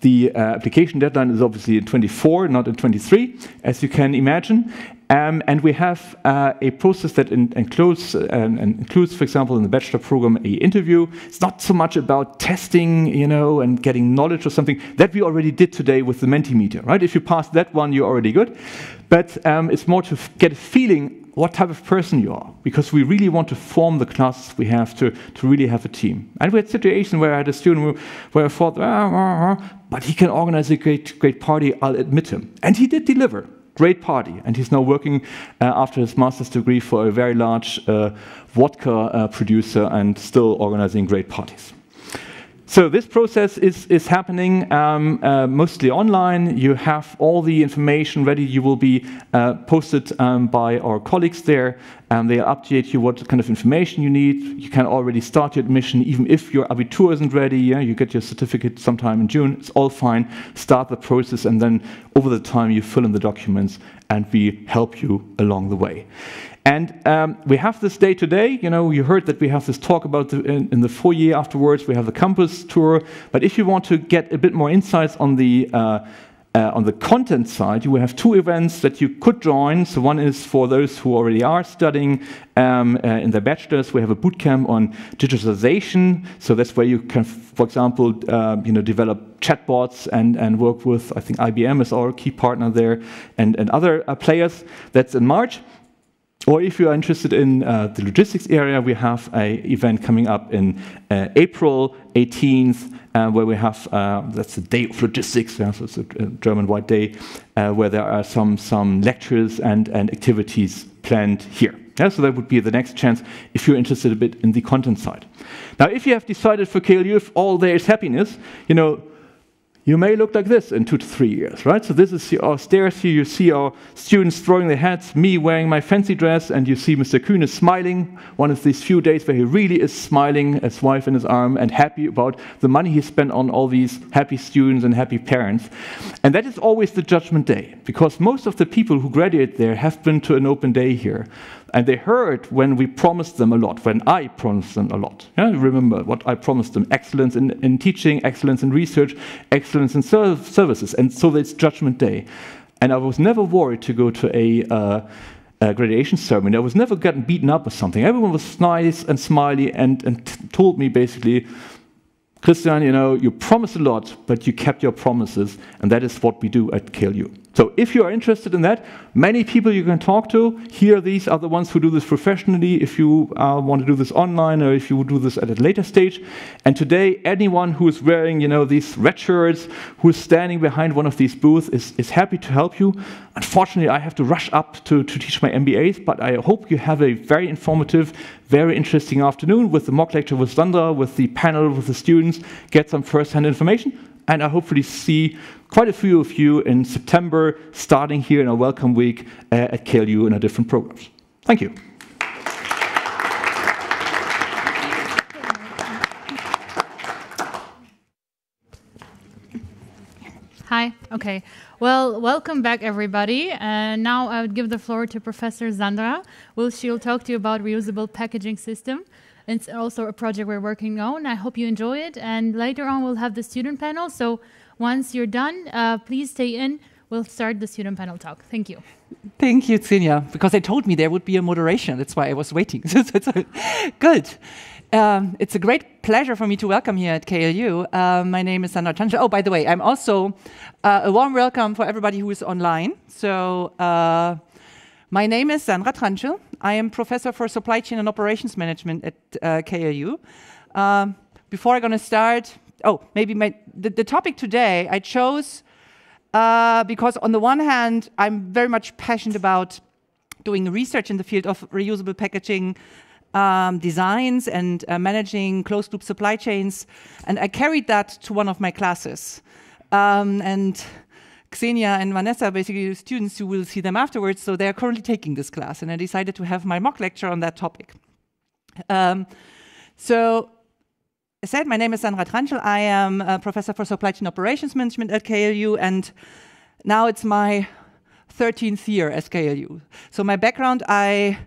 the application deadline is obviously in 24, not in 23, as you can imagine. And we have a process that includes, for example, in the Bachelor program, an interview. It's not so much about testing, and getting knowledge or something. That we already did today with the Mentimeter, right? If you pass that one, you're already good. But it's more to get a feeling what type of person you are, because we really want to form the classes we have to really have a team. And we had situations where I had a student where I thought, but he can organize a great party, I'll admit him. And he did deliver. Great party, and he's now working after his master's degree for a very large vodka producer and still organizing great parties. So this process is happening mostly online. You have all the information ready. You will be posted by our colleagues there. They'll update you what kind of information you need. You can already start your admission, even if your Abitur isn't ready. Yeah, you get your certificate sometime in June. It's all fine. Start the process, and then over the time you fill in the documents, and we help you along the way. And we have this day today. You heard that we have this talk about in the foyer afterwards. We have the campus tour. But if you want to get a bit more insights on the content side, you will have two events that you could join. So one is for those who already are studying in their bachelors. We have a bootcamp on digitalization. So that's where you can, for example, develop chatbots and work with, I think IBM is our key partner there, and other players. That's in March. Or if you are interested in the logistics area, we have an event coming up in April 18th, where we have, that's the day of logistics, so it's a German-wide day, where there are some lectures and activities planned here. Yeah, so that would be the next chance if you're interested a bit in the content side. Now, if you have decided for KLU, if all there is happiness, you may look like this in 2 to 3 years, right? So this is our stairs here. You see our students throwing their hats, me wearing my fancy dress, and you see Mr. Kuhn is smiling. One of these few days where he really is smiling, his wife in his arm, and happy about the money he spent on all these happy students and happy parents. And that is always the judgment day, because most of the people who graduate there have been to an open day here. And they heard when we promised them a lot, when I promised them a lot. Yeah, remember what I promised them: excellence in teaching, excellence in research, excellence in services. And so it's judgment day. And I was never worried to go to a graduation ceremony. I was never getting beaten up or something. Everyone was nice and smiley and told me basically, Christian, you promised a lot, but you kept your promises. And that is what we do at KLU. So if you are interested in that, many people you can talk to. Here, these are the ones who do this professionally, if you want to do this online or if you do this at a later stage. And today, anyone who is wearing these red shirts, who is standing behind one of these booths is happy to help you. Unfortunately, I have to rush up to teach my MBAs, but I hope you have a very informative, very interesting afternoon with the mock lecture with Sandra, with the panel, with the students, get some first-hand information. And I hopefully see quite a few of you in September, starting here in our welcome week at KLU in our different programs. Thank you. Hi. Okay. Well, welcome back, everybody. And now I would give the floor to Professor Sandra. She'll talk to you about reusable packaging system. It's also a project we're working on. I hope you enjoy it. And later on, we'll have the student panel. So once you're done, please stay in. We'll start the student panel talk. Thank you. Thank you, Xenia, because they told me there would be a moderation. That's why I was waiting. Good. It's a great pleasure for me to welcome here at KLU. My name is Sandra Transchel. Oh, by the way, I'm also a warm welcome for everybody who is online. So my name is Sandra Transchel. I am professor for supply chain and operations management at KLU. Before I'm going to start, maybe the topic today I chose because on the one hand, I'm very much passionate about doing research in the field of reusable packaging designs and managing closed-loop supply chains. And I carried that to one of my classes. And Xenia and Vanessa are basically students, you will see them afterwards, so they're currently taking this class. And I decided to have my mock lecture on that topic. So said, my name is Sandra Transchel. I am a professor for supply chain operations management at KLU, and now it's my 13th year at KLU. So my background, I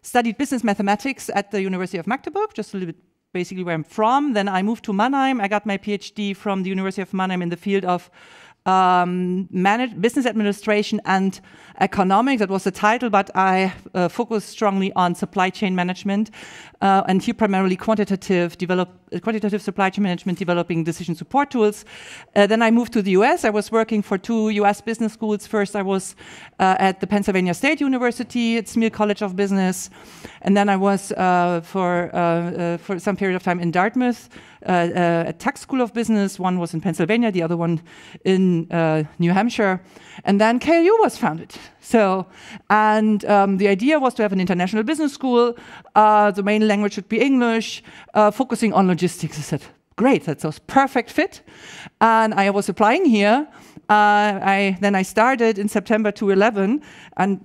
studied business mathematics at the University of Magdeburg, just a little bit basically where I'm from. Then I moved to Mannheim. I got my PhD from the University of Mannheim in the field of business administration and economics. That was the title, but I focused strongly on supply chain management, and here primarily quantitative supply chain management, developing decision support tools. Then I moved to the US. I was working for 2 US business schools. First, I was at the Pennsylvania State University at Smeal College of Business, and then I was for some period of time in Dartmouth at Tuck School of Business. One was in Pennsylvania, the other one in New Hampshire. And then KLU was founded. So, and the idea was to have an international business school. The main language should be English, focusing on logistics. I said, great, that's a perfect fit. And I was applying here. Then I started in September 2011, and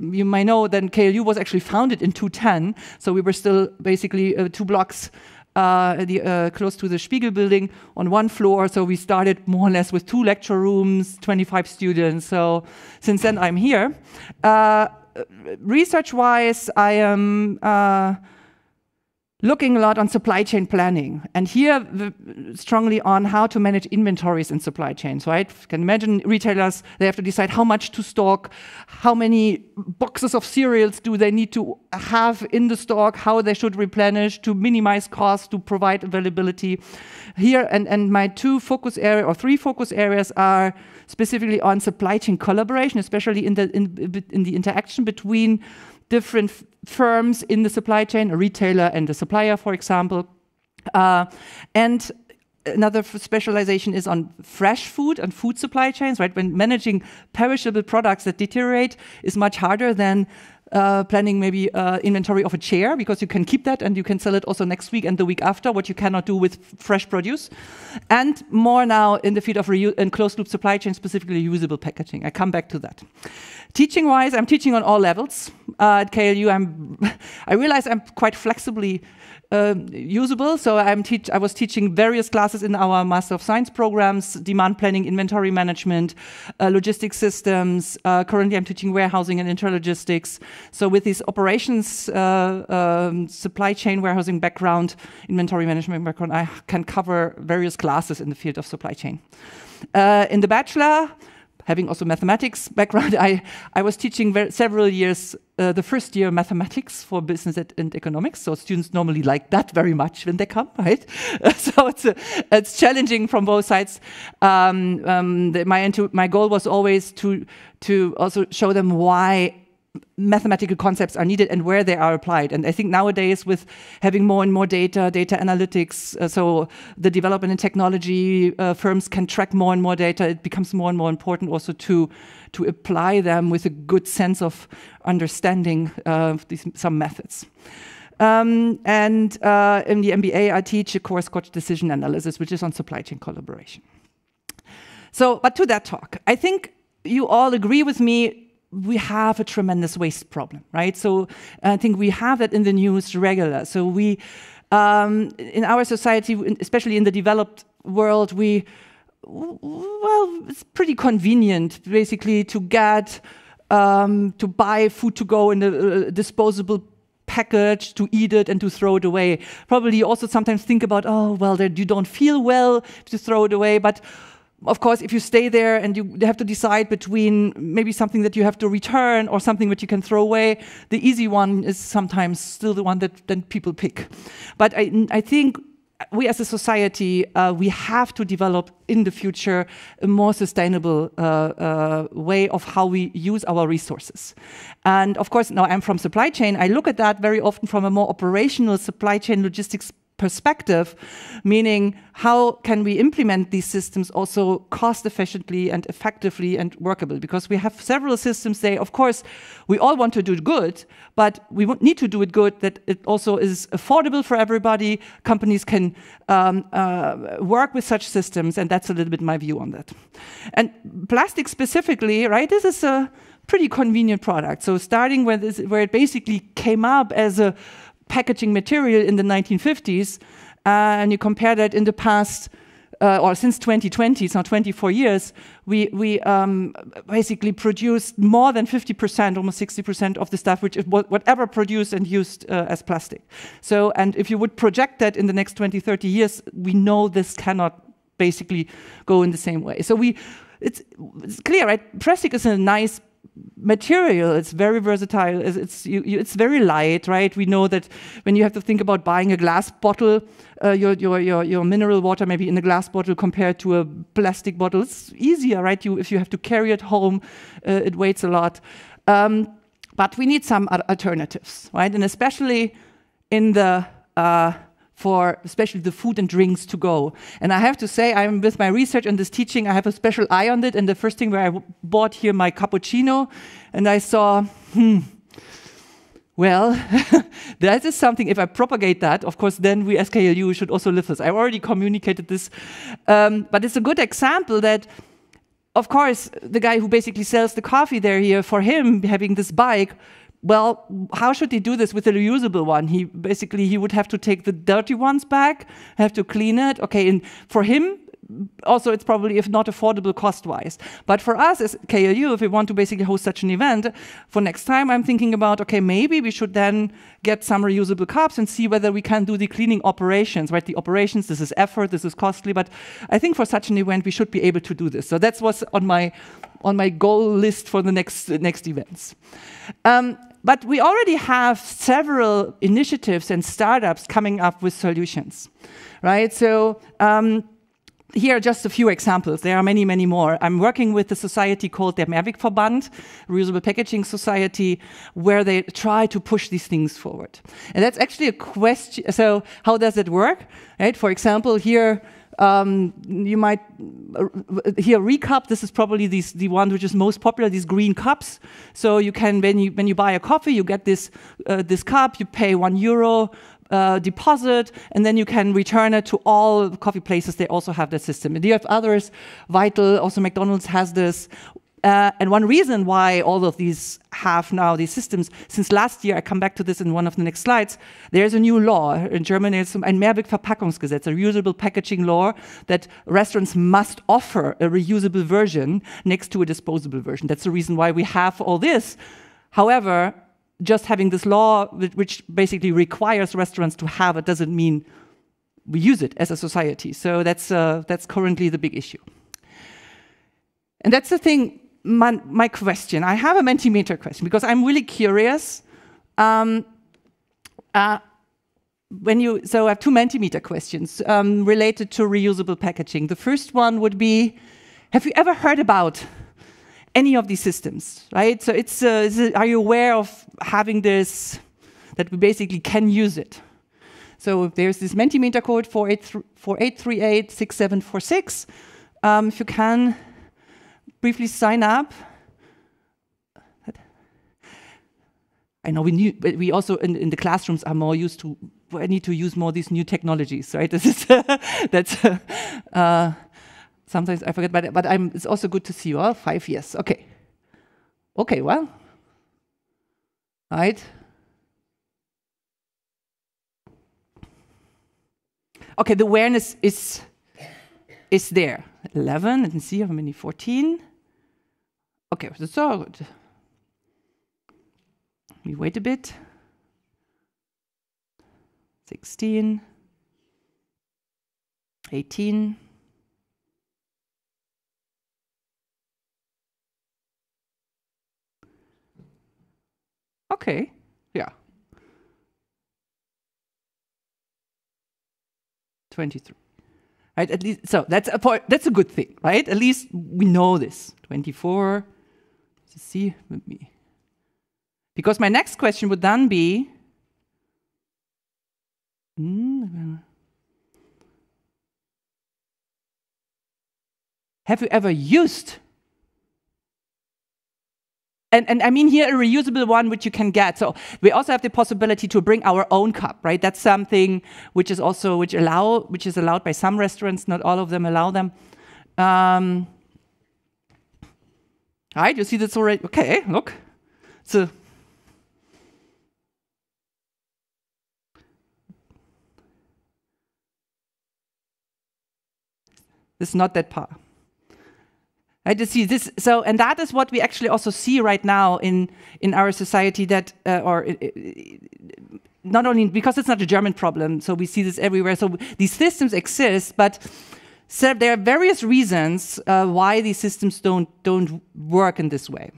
you might know then KLU was actually founded in 2010. So we were still basically 2 blocks close to the Spiegel building on 1 floor. So we started more or less with 2 lecture rooms, 25 students. So since then I'm here. Research-wise, I am looking a lot on supply chain planning, and here strongly on how to manage inventories in supply chains, right? You can imagine retailers, they have to decide how much to stock, how many boxes of cereals do they need to have in the stock, how they should replenish to minimize costs, to provide availability. Here, and my 3 focus areas are specifically on supply chain collaboration, especially in the interaction between different firms in the supply chain, a retailer and a supplier, for example. And another specialization is on fresh food and food supply chains, right? When managing perishable products that deteriorate is much harder than planning maybe inventory of a chair, because you can keep that and you can sell it also next week and the week after, what you cannot do with fresh produce. And more now in the field of closed loop supply chain, specifically reusable packaging. I come back to that. Teaching-wise, I'm teaching on all levels. At KLU, I realize I'm quite flexibly usable. So I was teaching various classes in our Master of Science programs: demand planning, inventory management, logistics systems. Currently, I'm teaching warehousing and intralogistics. So with this operations, supply chain warehousing background, inventory management background, I can cover various classes in the field of supply chain. In the Bachelor, having also mathematics background, I was teaching several years, the first year mathematics for business and economics. So students normally like that very much when they come, right? So it's challenging from both sides. My goal was always to also show them why mathematical concepts are needed and where they are applied. And I think nowadays, with having more and more data analytics, so the development in technology, firms can track more and more data. It becomes more and more important also to apply them with a good sense of understanding some methods. And in the MBA, I teach a course called Decision Analysis, which is on supply chain collaboration. So, but to that talk, I think you all agree with me, we have a tremendous waste problem, right? So I think we have that in the news regular. So we, in our society, especially in the developed world, it's pretty convenient, basically, to get, to buy food to go in a disposable package, to eat it and to throw it away. Probably you also sometimes think about, oh, well, you don't feel well to throw it away, but of course, if you stay there and you have to decide between maybe something that you have to return or something that you can throw away, the easy one is sometimes still the one that then people pick. But I think we as a society, we have to develop in the future a more sustainable way of how we use our resources. And of course, now I'm from supply chain. I look at that very often from a more operational supply chain logistics perspective, meaning how can we implement these systems also cost efficiently and effectively and workable? Because we have several systems there. Of course, we all want to do it good, but we need to do it good that it also is affordable for everybody. Companies can work with such systems, and that's a little bit my view on that. And plastic specifically, right, this is a pretty convenient product. So starting where it basically came up as a packaging material in the 1950s, and you compare that in the past, or since 2020, it's now 24 years, we basically produced more than 50%, almost 60% of the stuff which is whatever produced and used as plastic. So, and if you would project that in the next 20, 30 years, we know this cannot basically go in the same way. So it's clear, right? Plastic is a nice material. It's very versatile. It's very light, right? We know that when you have to think about buying a glass bottle, your mineral water maybe in a glass bottle compared to a plastic bottle, it's easier, right? If you have to carry it home, it weighs a lot. But we need some alternatives, right? And especially in the for especially the food and drinks to go. And I have to say, I'm with my research and this teaching, I have a special eye on it. And the first thing where I bought here my cappuccino, and I saw, well, that is something, if I propagate that, of course, then we as KLU should also live this. I've already communicated this. But it's a good example that, of course, the guy who basically sells the coffee there here, for him, having this bike, well, how should he do this with a reusable one? He would have to take the dirty ones back, have to clean it. Okay, and for him, also it's probably, if not affordable cost-wise. But for us as KLU, if we want to basically host such an event, for next time I'm thinking about, okay, maybe we should then get some reusable cups and see whether we can do the cleaning operations, right? The operations, this is effort, this is costly, but I think for such an event we should be able to do this. So that's what's on my goal list for the next events. But we already have several initiatives and startups coming up with solutions, right? So here are just a few examples. There are many, many more. I'm working with a society called der Mehrwegverband, Reusable Packaging Society, where they try to push these things forward. And that's actually a question. So how does it work? Right? For example, here, you might here recup. This is probably the one which is most popular. These green cups. So you can when you buy a coffee, you get this cup. You pay €1 deposit, and then you can return it to all coffee places. They also have that system. And you have others. Vital, also McDonald's has this. And one reason why all of these have now these systems, since last year, I come back to this in one of the next slides, there's a new law. In Germany, it's ein Mehrwegverpackungsgesetz, a reusable packaging law that restaurants must offer a reusable version next to a disposable version. That's the reason why we have all this. However, just having this law, which basically requires restaurants to have it, doesn't mean we use it as a society. So that's currently the big issue. And that's the thing. My question. I have a Mentimeter question because I'm really curious. So I have two Mentimeter questions related to reusable packaging. The first one would be, have you ever heard about any of these systems, right? So are you aware of having this, that we basically can use it? So there's this Mentimeter code 48386746. If you can briefly sign up. I know we also in the classrooms are more used to. I need to use more these new technologies, right? This is sometimes I forget, but it's also good to see you. Oh, 5 years, okay. Okay, well, right. Okay, the awareness is there. 11, I can see how many, 14. Okay, that's all good. We wait a bit. 16, 18. Okay, yeah. 23. Right, at least, so that's a good thing, right? At least we know this. 24. Let's see with me. Because my next question would then be, have you ever used? And I mean here a reusable one which you can get. So we also have the possibility to bring our own cup, right? That's something which is also which is allowed by some restaurants. Not all of them allow them. Right, you see that's already okay. Look, so It's not that far. Right, to see this, so, and that is what we actually also see right now in our society, that not only because it's not a German problem, so we see this everywhere. So these systems exist, but there are various reasons why these systems don't work in this way.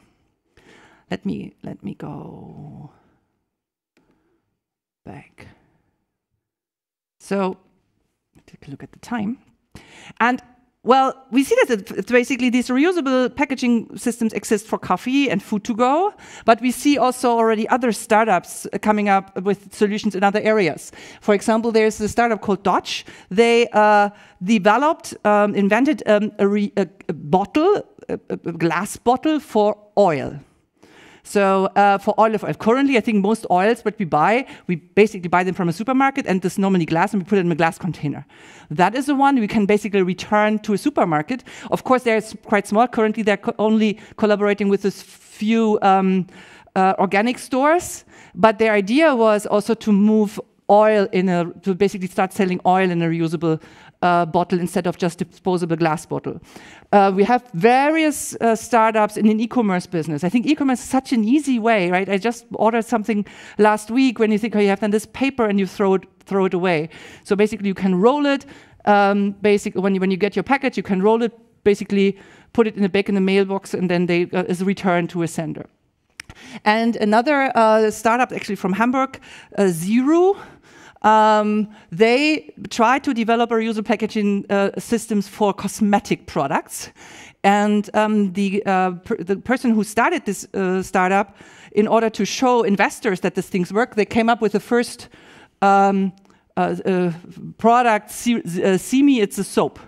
Let me go back. So take a look at the time, and well, we see that basically these reusable packaging systems exist for coffee and food to go, but we see also already other startups coming up with solutions in other areas. For example, there's a startup called Dodge. They developed, invented a bottle, a glass bottle for oil. So for olive oil, currently I think most oils that we buy, we basically buy them from a supermarket, and this is normally glass, and we put it in a glass container. That is the one we can basically return to a supermarket. Of course, they're quite small. Currently, they're only collaborating with this few organic stores. But their idea was also to move oil to basically start selling oil in a reusable bottle instead of just disposable glass bottle. We have various startups in an e-commerce business. I think e-commerce is such an easy way, right? I just ordered something last week when you think, oh, you have done this paper and you throw it away. So basically you can roll it. Basically, when you get your package, you can roll it, basically put it back in the mailbox, and then they is returned to a sender. And another startup actually from Hamburg, SuMO, they try to develop reusable packaging systems for cosmetic products. And the person who started this startup, in order to show investors that these things work, they came up with the first product, SuMO, it's a soap.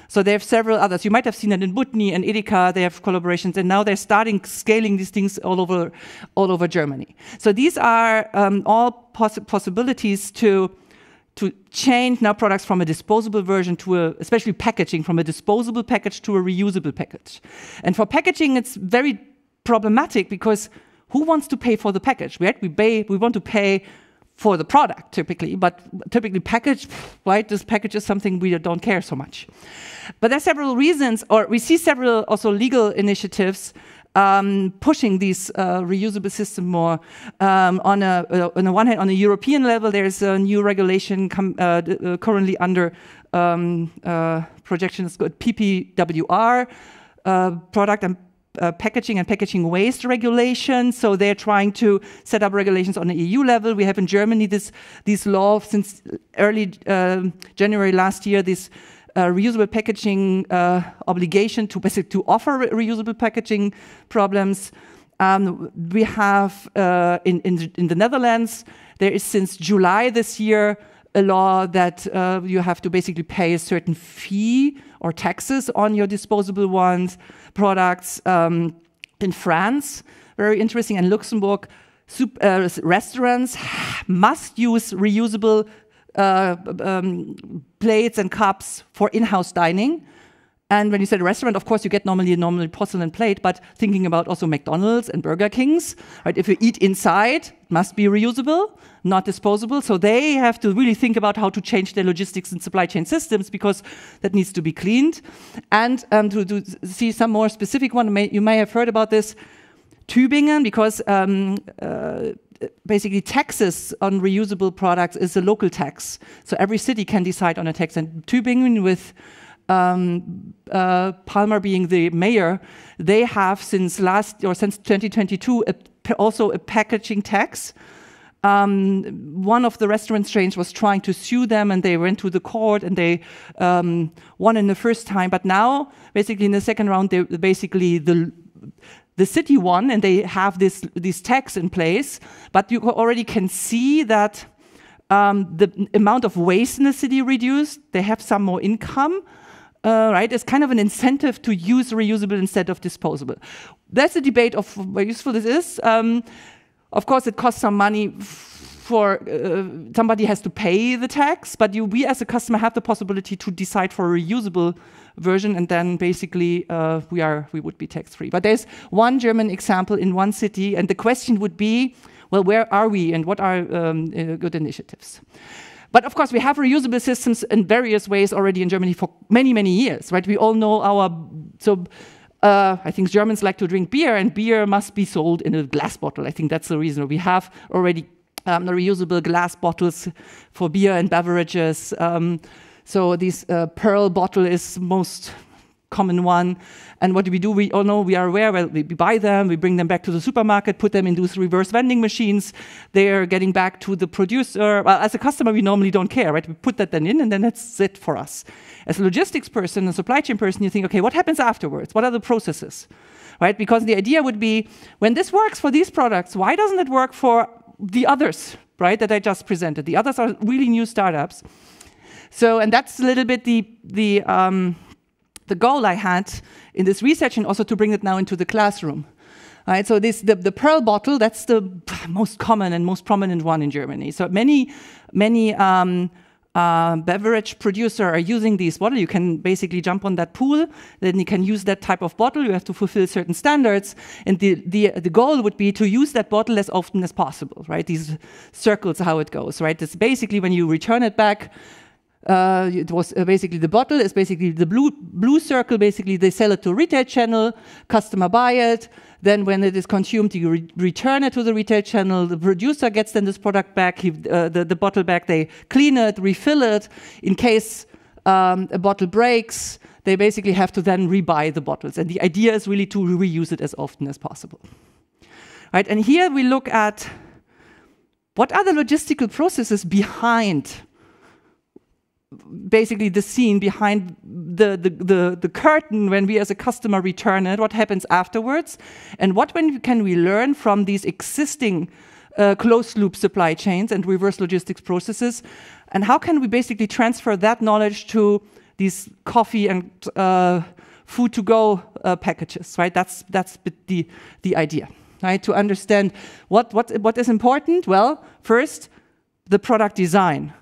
So they have several others. You might have seen it in Butni and Edeka. They have collaborations, and now they're scaling these things all over Germany. So these are all possibilities to change now products from a disposable version to especially packaging, from a disposable package to a reusable package. And for packaging, it's very problematic because who wants to pay for the package? Right? We want to pay for the product typically, but typically package, right? This package is something we don't care so much. But there are several reasons, or we see several also legal initiatives pushing these reusable system more. On the one hand, on a European level, there's a new regulation currently under projection. It's called PPWR, product and packaging and packaging waste regulation. So they're trying to set up regulations on the EU level. We have in Germany this law since early January last year, this reusable packaging obligation to offer reusable packaging problems. We have in the Netherlands, there is since July this year a law that you have to basically pay a certain fee or taxes on your disposable products. In France, very interesting, and Luxembourg, restaurants must use reusable plates and cups for in-house dining. And when you say restaurant, of course, you get normally a porcelain plate, but thinking about also McDonald's and Burger Kings, right? If you eat inside, it must be reusable, not disposable. So they have to really think about how to change their logistics and supply chain systems, because that needs to be cleaned. And to see some more specific one, you may have heard about this, Tübingen, because basically taxes on reusable products is a local tax. So every city can decide on a tax. And Tübingen, with Palmer being the mayor, they have since 2022 also a packaging tax. One of the restaurant chains was trying to sue them, and they went to the court, and they won in the first time. But now, basically in the second round, the city won, and they have this tax in place. But you already can see that the amount of waste in the city reduced. They have some more income. Right, it's kind of an incentive to use reusable instead of disposable. That's a debate of how useful this is. Of course, it costs some money for somebody has to pay the tax, but we as a customer have the possibility to decide for a reusable version, and then basically we would be tax-free. But there's one German example in one city, and the question would be, well, where are we, and what are good initiatives? But of course, we have reusable systems in various ways already in Germany for many, many years, right? We all know I think Germans like to drink beer, and beer must be sold in a glass bottle. I think that's the reason. We have already the reusable glass bottles for beer and beverages. So this pearl bottle is most common one. And what do? We all know, we are aware, well, we buy them, we bring them back to the supermarket, put them in those reverse vending machines. They're getting back to the producer. Well, as a customer, we normally don't care, right? We put that then in, and then that's it for us. As a logistics person, a supply chain person, you think, okay, what happens afterwards? What are the processes, right? Because the idea would be, when this works for these products, why doesn't it work for the others, right, that I just presented? The others are really new startups. So, and that's a little bit the goal I had in this research, and also to bring it now into the classroom. Right, so the pearl bottle, that's the most common and most prominent one in Germany. So many beverage producers are using these bottles. You can basically jump on that pool, then you can use that type of bottle. You have to fulfill certain standards, and the goal would be to use that bottle as often as possible. Right, these circles, how it goes. Right, it's basically when you return it back. It was basically the bottle is basically the blue circle. Basically, they sell it to a retail channel, customer buy it. Then, when it is consumed, you return it to the retail channel. The producer gets then this product back, the bottle back. They clean it, refill it. In case a bottle breaks, they basically have to then rebuy the bottles. And the idea is really to reuse it as often as possible. Right? And here we look at what are the logistical processes behind. Basically, the scene behind the curtain when we as a customer return it, what happens afterwards, and what can we learn from these existing closed-loop supply chains and reverse logistics processes, and how can we basically transfer that knowledge to these coffee and food-to-go packages, right? That's the idea, right? To understand what is important. Well, first, the product design.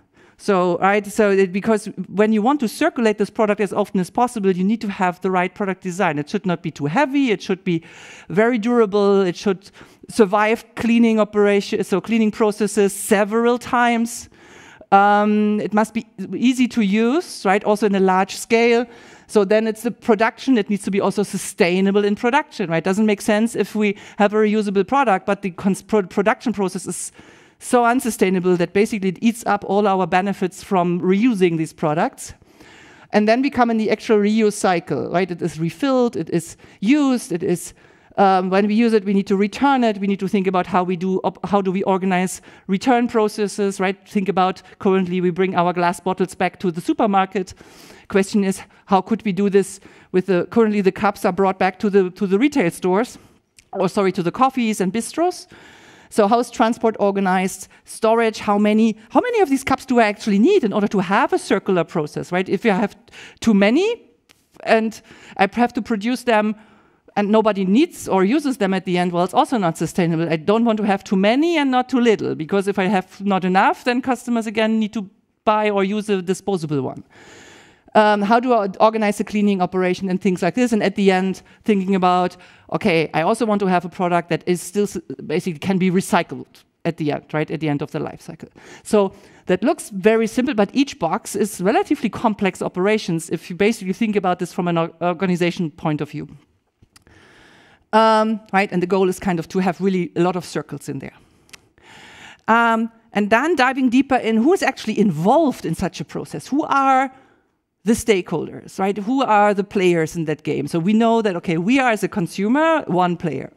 So, right, because when you want to circulate this product as often as possible, you need to have the right product design. It should not be too heavy. It should be very durable. It should survive cleaning operations, so cleaning processes several times. It must be easy to use, right? Also in a large scale. So then it's the production. It needs to be also sustainable in production, right? Doesn't make sense if we have a reusable product, but the production process is so unsustainable that basically it eats up all our benefits from reusing these products. And then we come in the actual reuse cycle, right? It is refilled, it is used, it is, when we use it, we need to return it. We need to think about how do we organize return processes, right? Think about currently we bring our glass bottles back to the supermarket. Question is, how could we do this with currently the cups are brought back to the retail stores, to the coffees and bistros. So how is transport organized? Storage, how many of these cups do I actually need in order to have a circular process, right? If you have too many and I have to produce them and nobody needs or uses them at the end, well, it's also not sustainable. I don't want to have too many and not too little, because if I have not enough, then customers again need to buy or use a disposable one. How do I organize the cleaning operation and things like this? And at the end, thinking about, okay, I also want to have a product that is still basically can be recycled at the end, right? At the end of the life cycle. So that looks very simple, but each box is relatively complex operations if you basically think about this from an organization point of view. Right? And the goal is kind of to have really a lot of circles in there. And then diving deeper in who is actually involved in such a process. Who are the stakeholders, right? Who are the players in that game? So we know that, okay, we are as a consumer, one player.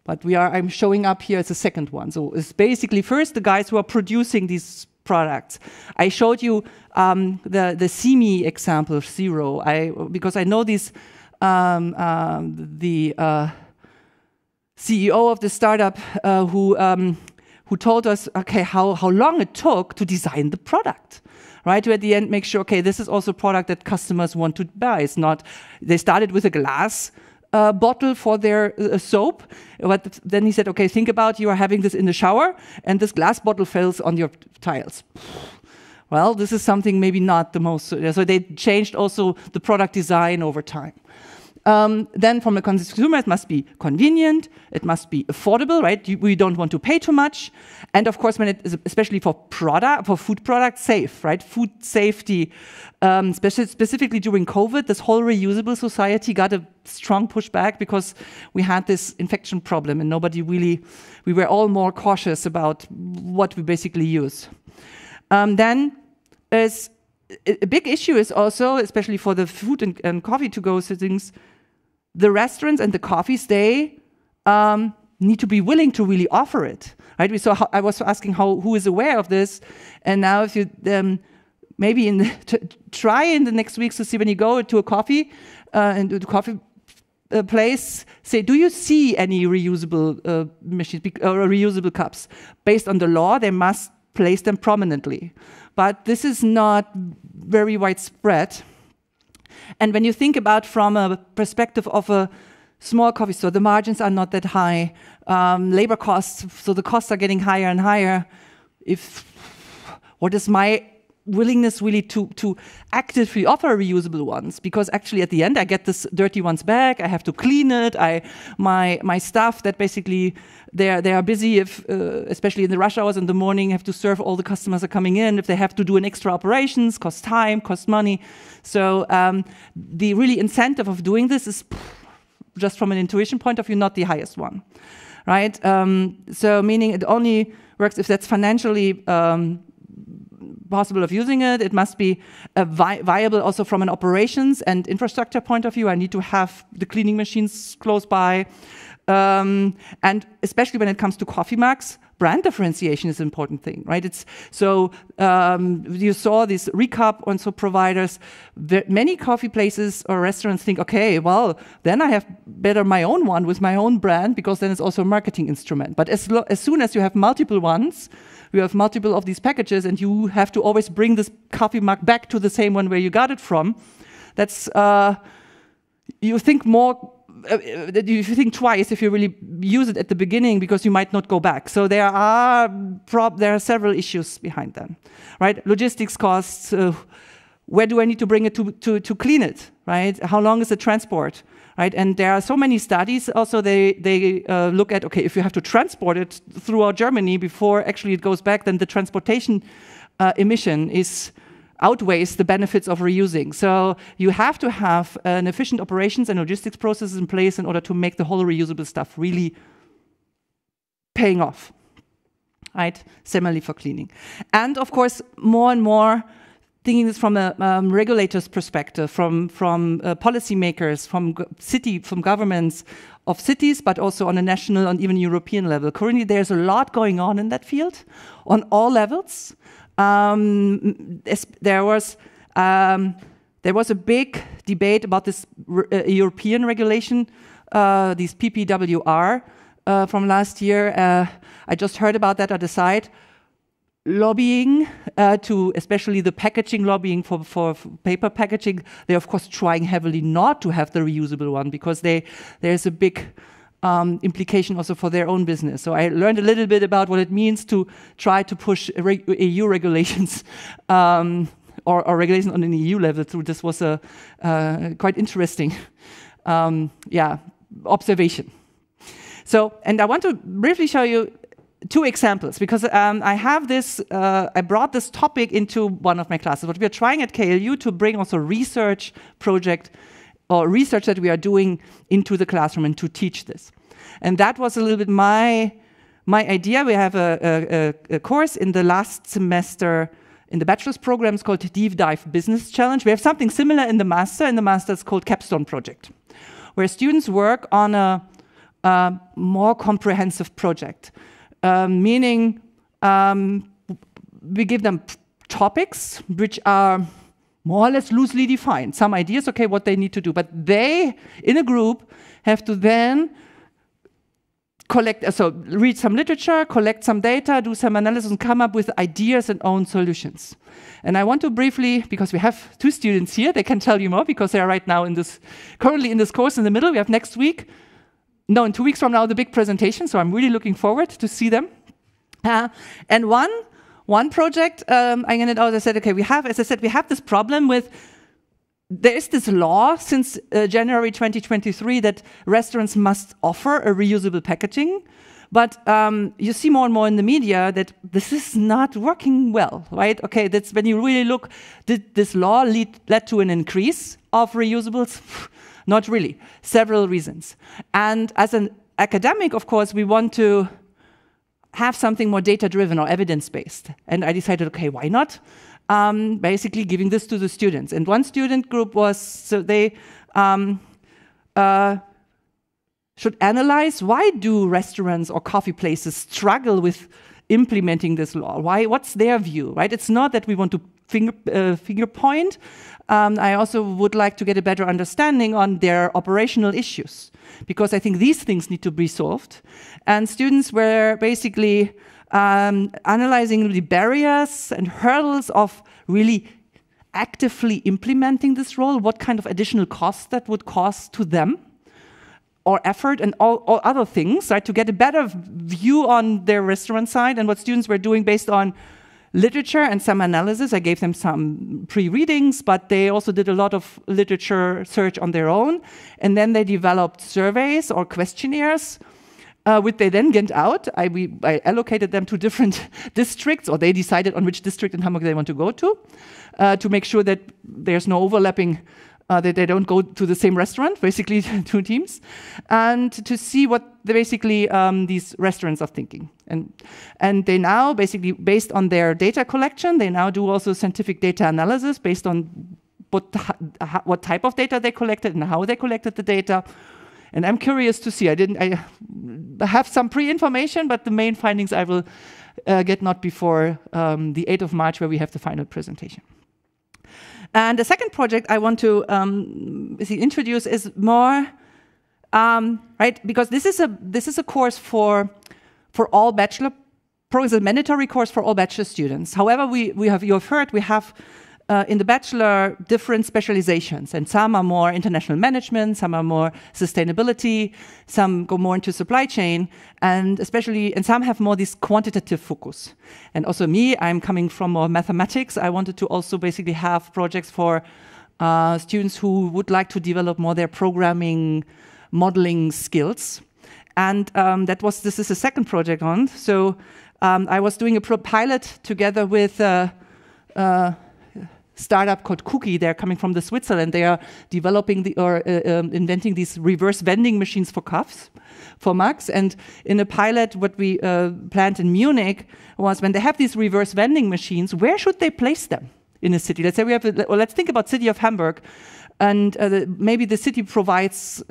But I'm showing up here as a second one. So it's basically first the guys who are producing these products. I showed you the SuMO example, Zero, because I know these, the CEO of the startup who told us, okay, how long it took to design the product. Right, to at the end make sure, okay, this is also a product that customers want to buy. It's not, they started with a glass bottle for their soap, but then he said, okay, think about you are having this in the shower and this glass bottle falls on your tiles. Well, this is something maybe not the most, so they changed also the product design over time. Then from a consumer, it must be convenient, it must be affordable, right? We don't want to pay too much. And of course, when it is, especially for food products, safe, right? Food safety, specifically during COVID, this whole reusable society got a strong pushback because we had this infection problem and we were all more cautious about what we basically use. Then there's a big issue is also, especially for the food and coffee to-go settings, the restaurants and the coffees, they need to be willing to really offer it, right? I was asking who is aware of this, and now if you maybe try in the next weeks to see when you go to a coffee place, say, do you see any reusable machines or reusable cups? Based on the law, they must place them prominently, but this is not very widespread. And when you think about from a perspective of a small coffee store, the margins are not that high. Labor costs, so the costs are getting higher and higher. What is my willingness really to actively offer reusable ones? Because actually at the end I get this dirty ones back, I have to clean it, my staff that basically they are busy, if especially in the rush hours in the morning, have to serve all the customers that are coming in. If they have to do an extra operations, costs time, costs money. So the really incentive of doing this is, just from an intuition point of view, not the highest one, right? So meaning it only works if that's financially possible of using it. It must be viable also from an operations and infrastructure point of view. I need to have the cleaning machines close by. And especially when it comes to coffee mugs, brand differentiation is an important thing, right? You saw these recap also providers. Many coffee places or restaurants think, okay, well, then I have better my own one with my own brand, because then it's also a marketing instrument. But as soon as you have multiple ones, you have multiple of these packages, and you have to always bring this coffee mug back to the same one where you got it from. That's you think more. You think twice if you really use it at the beginning, because you might not go back. So there are several issues behind them, right? Logistics costs. Where do I need to bring it to clean it, right? How long is the transport, right? And there are so many studies. Also, they look at, okay, if you have to transport it throughout Germany before actually it goes back, then the transportation emission outweighs the benefits of reusing. So you have to have an efficient operations and logistics processes in place in order to make the whole reusable stuff really paying off, right? Similarly for cleaning. And of course, more and more thinking this from a regulator's perspective, from policymakers, from governments of cities, but also on a national and even European level. Currently, there's a lot going on in that field on all levels. There was a big debate about this European regulation, these PPWR from last year. I just heard about that at the side. Lobbying especially the packaging lobbying for paper packaging. They're of course trying heavily not to have the reusable one, because there's a big implication also for their own business. So I learned a little bit about what it means to try to push EU regulations or regulation on an EU level through. This was a quite interesting observation. So, and I want to briefly show you two examples, because I brought this topic into one of my classes. What we are trying at KLU to bring also research project or research that we are doing into the classroom and to teach this. And that was a little bit my idea. We have a course in the last semester in the Bachelor's program. It's called Deep Dive Business Challenge. We have something similar in the master. In the master, it's called Capstone Project, where students work on a more comprehensive project, meaning we give them topics which are more or less loosely defined, some ideas, okay, what they need to do, but they, in a group, have to then read some literature, collect some data, do some analysis, and come up with ideas and own solutions. And I want to briefly, because we have two students here, they can tell you more, because they are right now currently in this course in the middle. We have next week, in 2 weeks from now, the big presentation, so I'm really looking forward to see them. And one project, I said, okay, we have this problem with there is this law since January 2023 that restaurants must offer a reusable packaging. But you see more and more in the media that this is not working well, right? Okay, that's when you really look, did this law led to an increase of reusables? Not really. Several reasons. And as an academic, of course, we want to have something more data-driven or evidence-based. And I decided, okay, why not? Basically giving this to the students. And one student group was, so they should analyze why do restaurants or coffee places struggle with implementing this law? What's their view, right? It's not that we want to finger point. I also would like to get a better understanding on their operational issues, because I think these things need to be solved. And students were basically analyzing the barriers and hurdles of really actively implementing this role, what kind of additional costs that would cost to them, or effort and all other things, right, to get a better view on their restaurant side and what students were doing based on literature and some analysis. I gave them some pre-readings, but they also did a lot of literature search on their own. And then they developed surveys or questionnaires, which they then went out. I allocated them to different districts, or they decided on which district in Hamburg they want to go to make sure that there's no overlapping, that they don't go to the same restaurant, basically 2 teams, and to see what basically these restaurants are thinking. And they now, basically based on their data collection, they now do also scientific data analysis based on what type of data they collected and how they collected the data. And I'm curious to see. I have some pre-information, but the main findings I will get not before the 8th of March, where we have the final presentation. And the second project I want to introduce is more, right, because this is a course for all bachelor programs, a mandatory course for all bachelor students. However, you have heard we have in the bachelor different specializations, and some are more international management, some are more sustainability, some go more into supply chain, and some have more this quantitative focus. And also me, I'm coming from more mathematics. I wanted to also basically have projects for students who would like to develop more their programming, modeling skills. And this is the second project on. So I was doing a pilot together with startup called Cookie. They're coming from Switzerland. They are developing inventing these reverse vending machines for cuffs, for mugs. And in a pilot, what we planned in Munich was when they have these reverse vending machines, where should they place them in a city? Let's say let's think about city of Hamburg, and maybe the city provides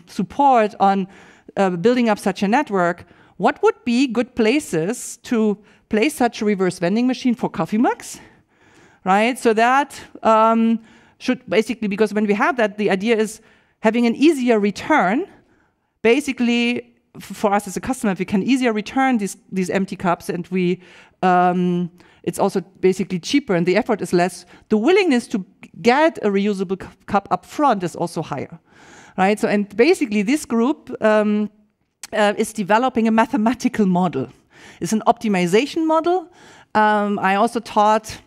support on building up such a network. What would be good places to place such a reverse vending machine for coffee mugs? Right, so that should basically, because when we have that, the idea is having an easier return. Basically, for us as a customer, we can easier return these empty cups, and it's also basically cheaper, and the effort is less. The willingness to get a reusable cup up front is also higher, right? So, and basically, this group is developing a mathematical model. It's an optimization model. I also taught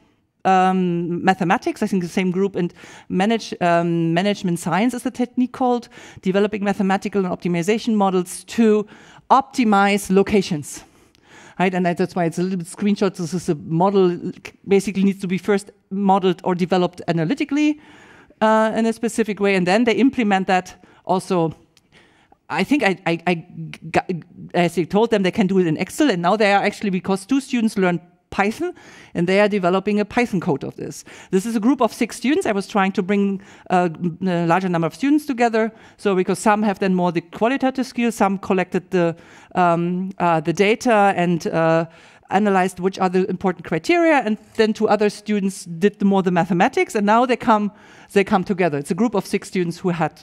mathematics, I think the same group, and management science is the technique called, developing mathematical and optimization models to optimize locations. Right, and that's why it's a little bit screenshot. This is a model, basically needs to be first modeled or developed analytically in a specific way, and then they implement that also. I think I told them they can do it in Excel, and now they are actually, because 2 students learn Python, and they are developing a Python code of this. This is a group of 6 students. I was trying to bring a larger number of students together. So because some have then more the qualitative skills, some collected the data and analyzed which are the important criteria, and then 2 other students did the mathematics, and now they come together. It's a group of 6 students who had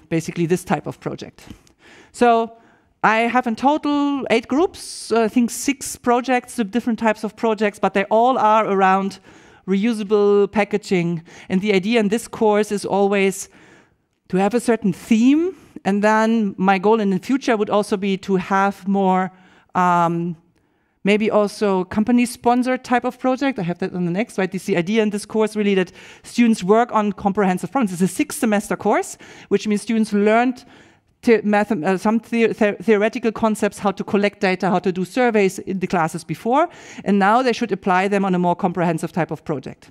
basically this type of project. So I have in total 8 groups, I think 6 projects, different types of projects, but they all are around reusable packaging. And the idea in this course is always to have a certain theme, and then my goal in the future would also be to have more maybe also company-sponsored type of project. I have that on the next, right? This is the idea in this course really that students work on comprehensive problems. It's a 6-semester course, which means students learned some theoretical concepts, how to collect data, how to do surveys in the classes before, and now they should apply them on a more comprehensive type of project.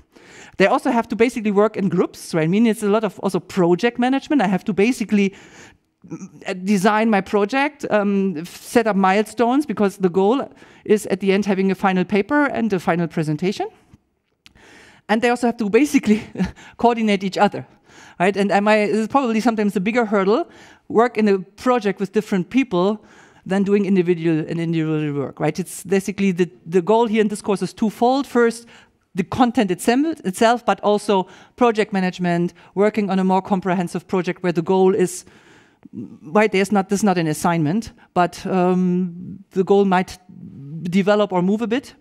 They also have to basically work in groups, right? I mean, it's a lot of also project management. I have to basically design my project, set up milestones, because the goal is at the end having a final paper and a final presentation. And they also have to basically coordinate each other, right? And this is probably sometimes a bigger hurdle, work in a project with different people than doing individual work, right? It's basically the goal here in this course is twofold. First, the content itself, but also project management, working on a more comprehensive project where the goal is, right, this is not an assignment, but the goal might develop or move a bit.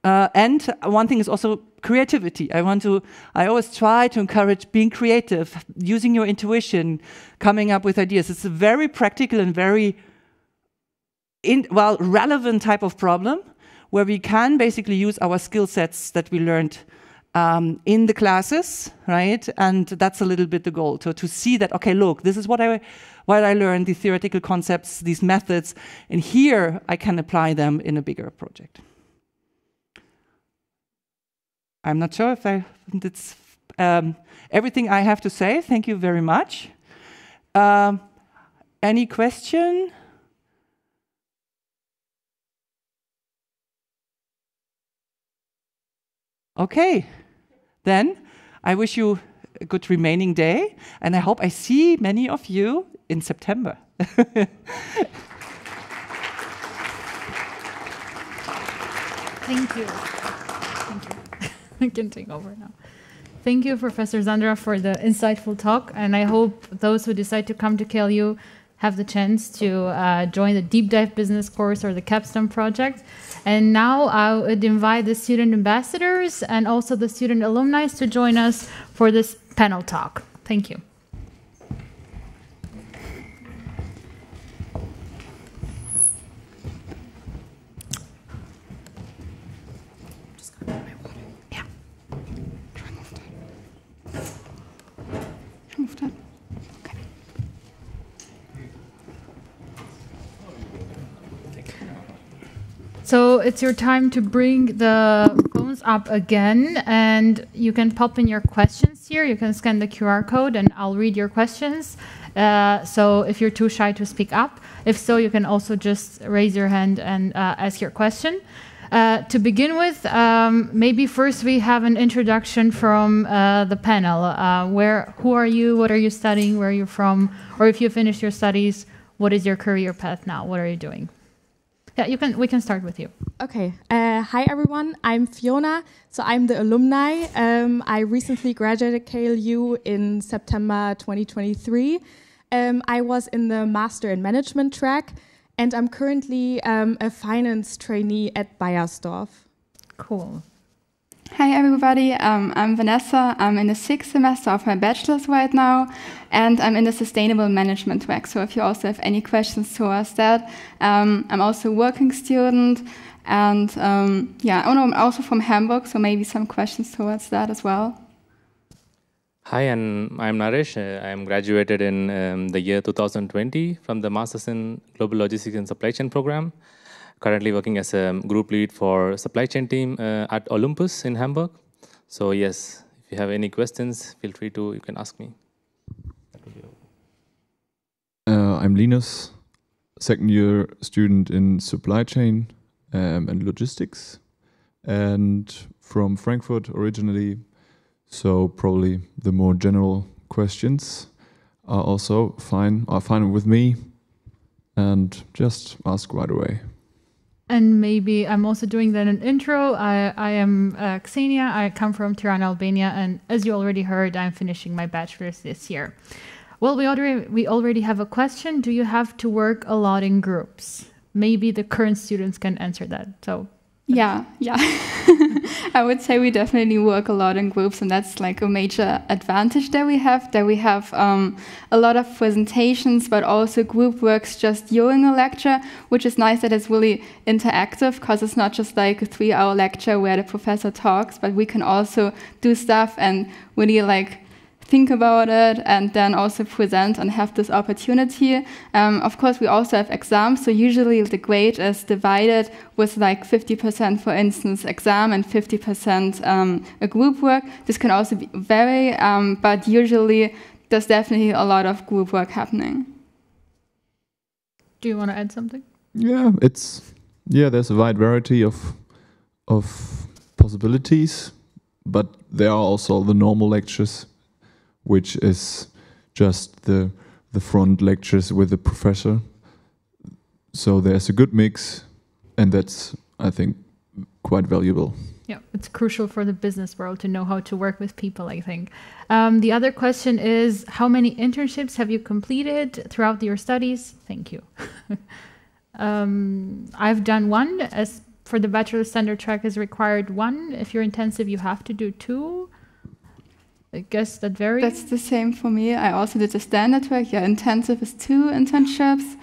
And one thing is also creativity. I always try to encourage being creative, using your intuition, coming up with ideas. It's a very practical and very relevant type of problem where we can basically use our skill sets that we learned in the classes, right? And that's a little bit the goal, to see that, okay, look, this is what I learned, the theoretical concepts, these methods, and here I can apply them in a bigger project. I'm not sure if that's everything I have to say. Thank you very much. Any question? Okay, then I wish you a good remaining day, and I hope I see many of you in September. Thank you. I can take over now. Thank you, Professor Zandra, for the insightful talk, and I hope those who decide to come to KLU have the chance to join the Deep Dive Business course or the Capstone project. And now I would invite the student ambassadors and also the student alumni to join us for this panel talk. Thank you. So it's your time to bring the phones up again, and you can pop in your questions here. You can scan the QR code and I'll read your questions. So if you're too shy to speak up, if so, you can also just raise your hand and ask your question. To begin with, maybe first we have an introduction from the panel. Who are you? What are you studying? Where are you from? Or if you finished your studies, what is your career path now? What are you doing? Yeah, we can start with you. Okay. Hi, everyone. I'm Fiona. So I'm the alumni. I recently graduated KLU in September 2023. I was in the Master in Management track, and I'm currently a finance trainee at Bayersdorf. Cool. Hi, everybody. I'm Vanessa. I'm in the 6th semester of my bachelor's right now, and I'm in the sustainable management track. So if you also have any questions towards that, I'm also a working student, and I'm also from Hamburg, so maybe some questions towards that as well. Hi, and I'm Naresh. I'm graduated in the year 2020 from the Masters in Global Logistics and Supply Chain program. Currently working as a group lead for supply chain team at Olympus in Hamburg. So yes, if you have any questions, feel free to, you can ask me. I'm Linus, second year student in supply chain and logistics, and from Frankfurt originally. So probably the more general questions are also fine with me, and just ask right away. And maybe I'm also doing then an intro. I am Xenia. I come from Tirana, Albania, and as you already heard, I'm finishing my bachelor's this year. Well, we already have a question. Do you have to work a lot in groups? Maybe the current students can answer that. So Yeah. I would say we definitely work a lot in groups, and that's like a major advantage that we have a lot of presentations, but also group works just during a lecture, which is nice that it's really interactive, because it's not just like a 3-hour lecture where the professor talks, but we can also do stuff and really like think about it and then also present and have this opportunity. Of course, we also have exams. So usually the grade is divided with like 50%, for instance, exam and 50% a group work. This can also vary, but usually there's definitely a lot of group work happening. Do you want to add something? Yeah, there's a wide variety of possibilities, but there are also the normal lectures, which is just the front lectures with the professor. So there's a good mix, and that's, I think, quite valuable. Yeah, it's crucial for the business world to know how to work with people, I think. The other question is, how many internships have you completed throughout your studies? Thank you. I've done one. As for the bachelor standard track is required 1. If you're intensive, you have to do 2. I guess that varies. That's the same for me. I also did the standard track. Yeah, intensive is 2 internships.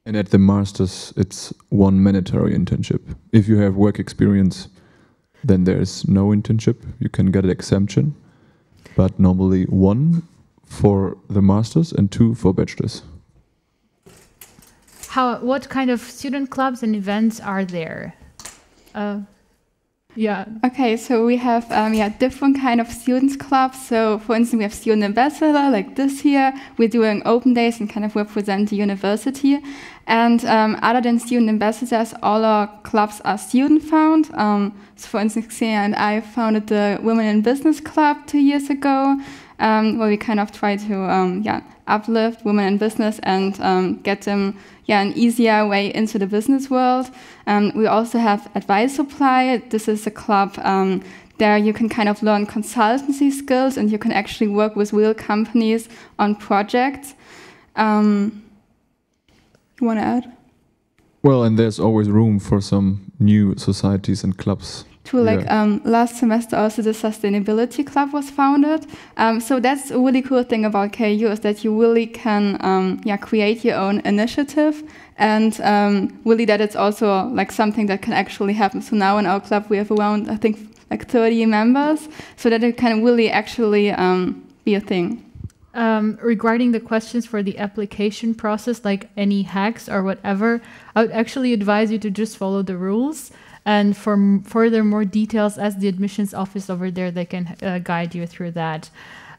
And at the master's, it's 1 mandatory internship. If you have work experience, then there's no internship. You can get an exemption, but normally 1 for the master's and 2 for bachelor's. What kind of student clubs and events are there? Yeah. Okay, so we have different kind of students clubs. So for instance, we have student ambassador like this here. We're doing open days and kind of represent the university. And other than student ambassadors, all our clubs are student found. So for instance, Xenia and I founded the Women in Business Club 2 years ago, where we kind of try to uplift women in business and get them an easier way into the business world. We also have Advice Supply. This is a club there you can kind of learn consultancy skills and you can actually work with real companies on projects. You want to add? Well, and there's always room for some new societies and clubs. True, like last semester also the Sustainability Club was founded. So that's a really cool thing about KLU is that you really can create your own initiative and really that it's also like something that can actually happen. So now in our club we have around, I think, like 30 members, so that it can really actually be a thing. Regarding the questions for the application process, like any hacks or whatever, I would actually advise you to just follow the rules. And for further more details, ask the admissions office over there. They can guide you through that.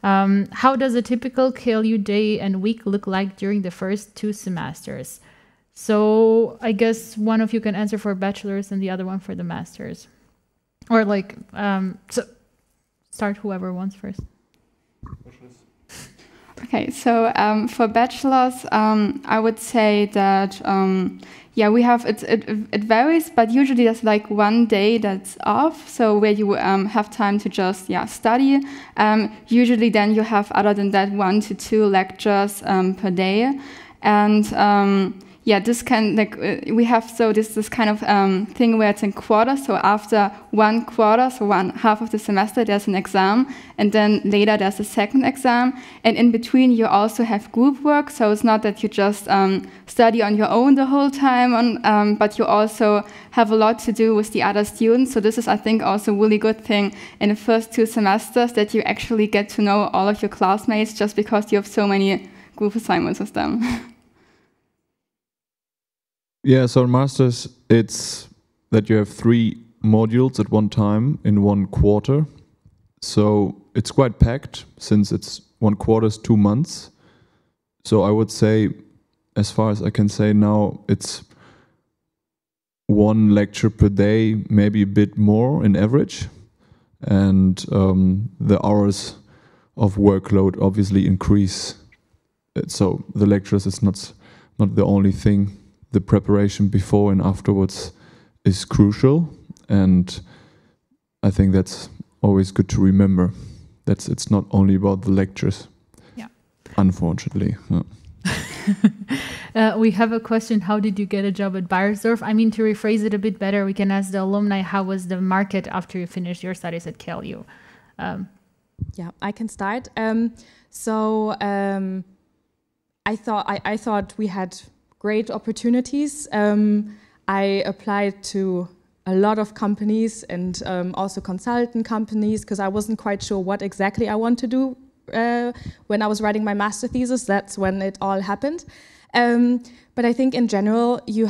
How does a typical KLU day and week look like during the first 2 semesters? So I guess one of you can answer for bachelors and the other one for the masters. Or like, so start whoever wants first. Okay, so for bachelors, I would say that we have it varies, but usually there's like one day that's off, so where you have time to just study. Usually then you have, other than that, 1 to 2 lectures per day, and this can we have this kind of thing where it's in quarters. So after 1 quarter, so 1/2 of the semester, there's an exam, and then later there's a second exam, and in between you also have group work. So it's not that you just study on your own the whole time, but you also have a lot to do with the other students. So this is, I think, also a really good thing in the first 2 semesters, that you actually get to know all of your classmates just because you have so many group assignments with them. Yeah, so in masters, it's that you have 3 modules at one time in 1 quarter. So it's quite packed since it's 1 quarter is 2 months. So I would say, as far as I can say now, it's 1 lecture per day, maybe a bit more in average. And the hours of workload obviously increase. So the lectures is not the only thing. The preparation before and afterwards is crucial, and I think that's always good to remember. It's not only about the lectures. Yeah. Unfortunately. Yeah. We have a question, how did you get a job at Bayersdorf? I mean, to rephrase it a bit better, we can ask the alumni, how was the market after you finished your studies at KLU? Yeah, I can start. I thought we had great opportunities. I applied to a lot of companies and also consultant companies because I wasn't quite sure what exactly I want to do when I was writing my master thesis. That's when it all happened. But I think in general, you're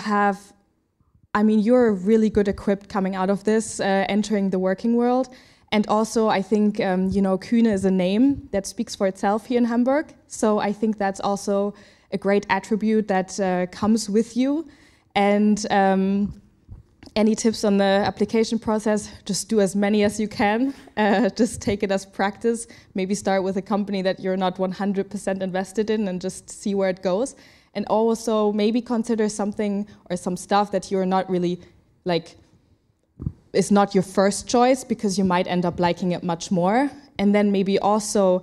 really good equipped coming out of this, entering the working world. And also, I think, Kühne is a name that speaks for itself here in Hamburg. So I think that's also a great attribute that comes with you. And any tips on the application process? Just do as many as you can. Just take it as practice. Maybe start with a company that you're not 100% invested in and just see where it goes. And also maybe consider something or some stuff that you're not really is not your first choice because you might end up liking it much more. And then maybe also,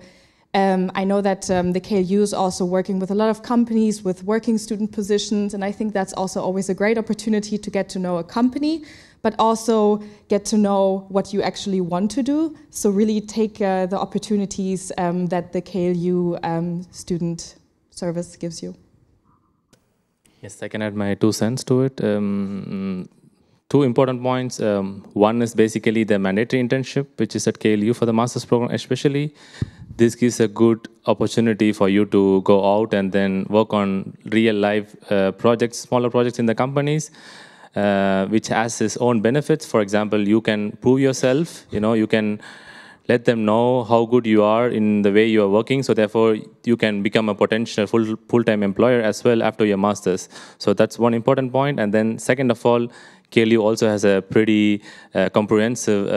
I know that the KLU is also working with a lot of companies with working student positions, and I think that's also always a great opportunity to get to know a company, but also get to know what you actually want to do. So really take the opportunities that the KLU student service gives you. Yes, I can add my 2 cents to it. 2 important points. One is basically the mandatory internship, which is at KLU for the master's program especially. This gives a good opportunity for you to go out and then work on real life projects, smaller projects in the companies, which has its own benefits. For example, you can prove yourself, you can let them know how good you are in the way you are working, so therefore you can become a potential full-time employer as well after your master's. So that's one important point. And then second of all, KLU also has a pretty comprehensive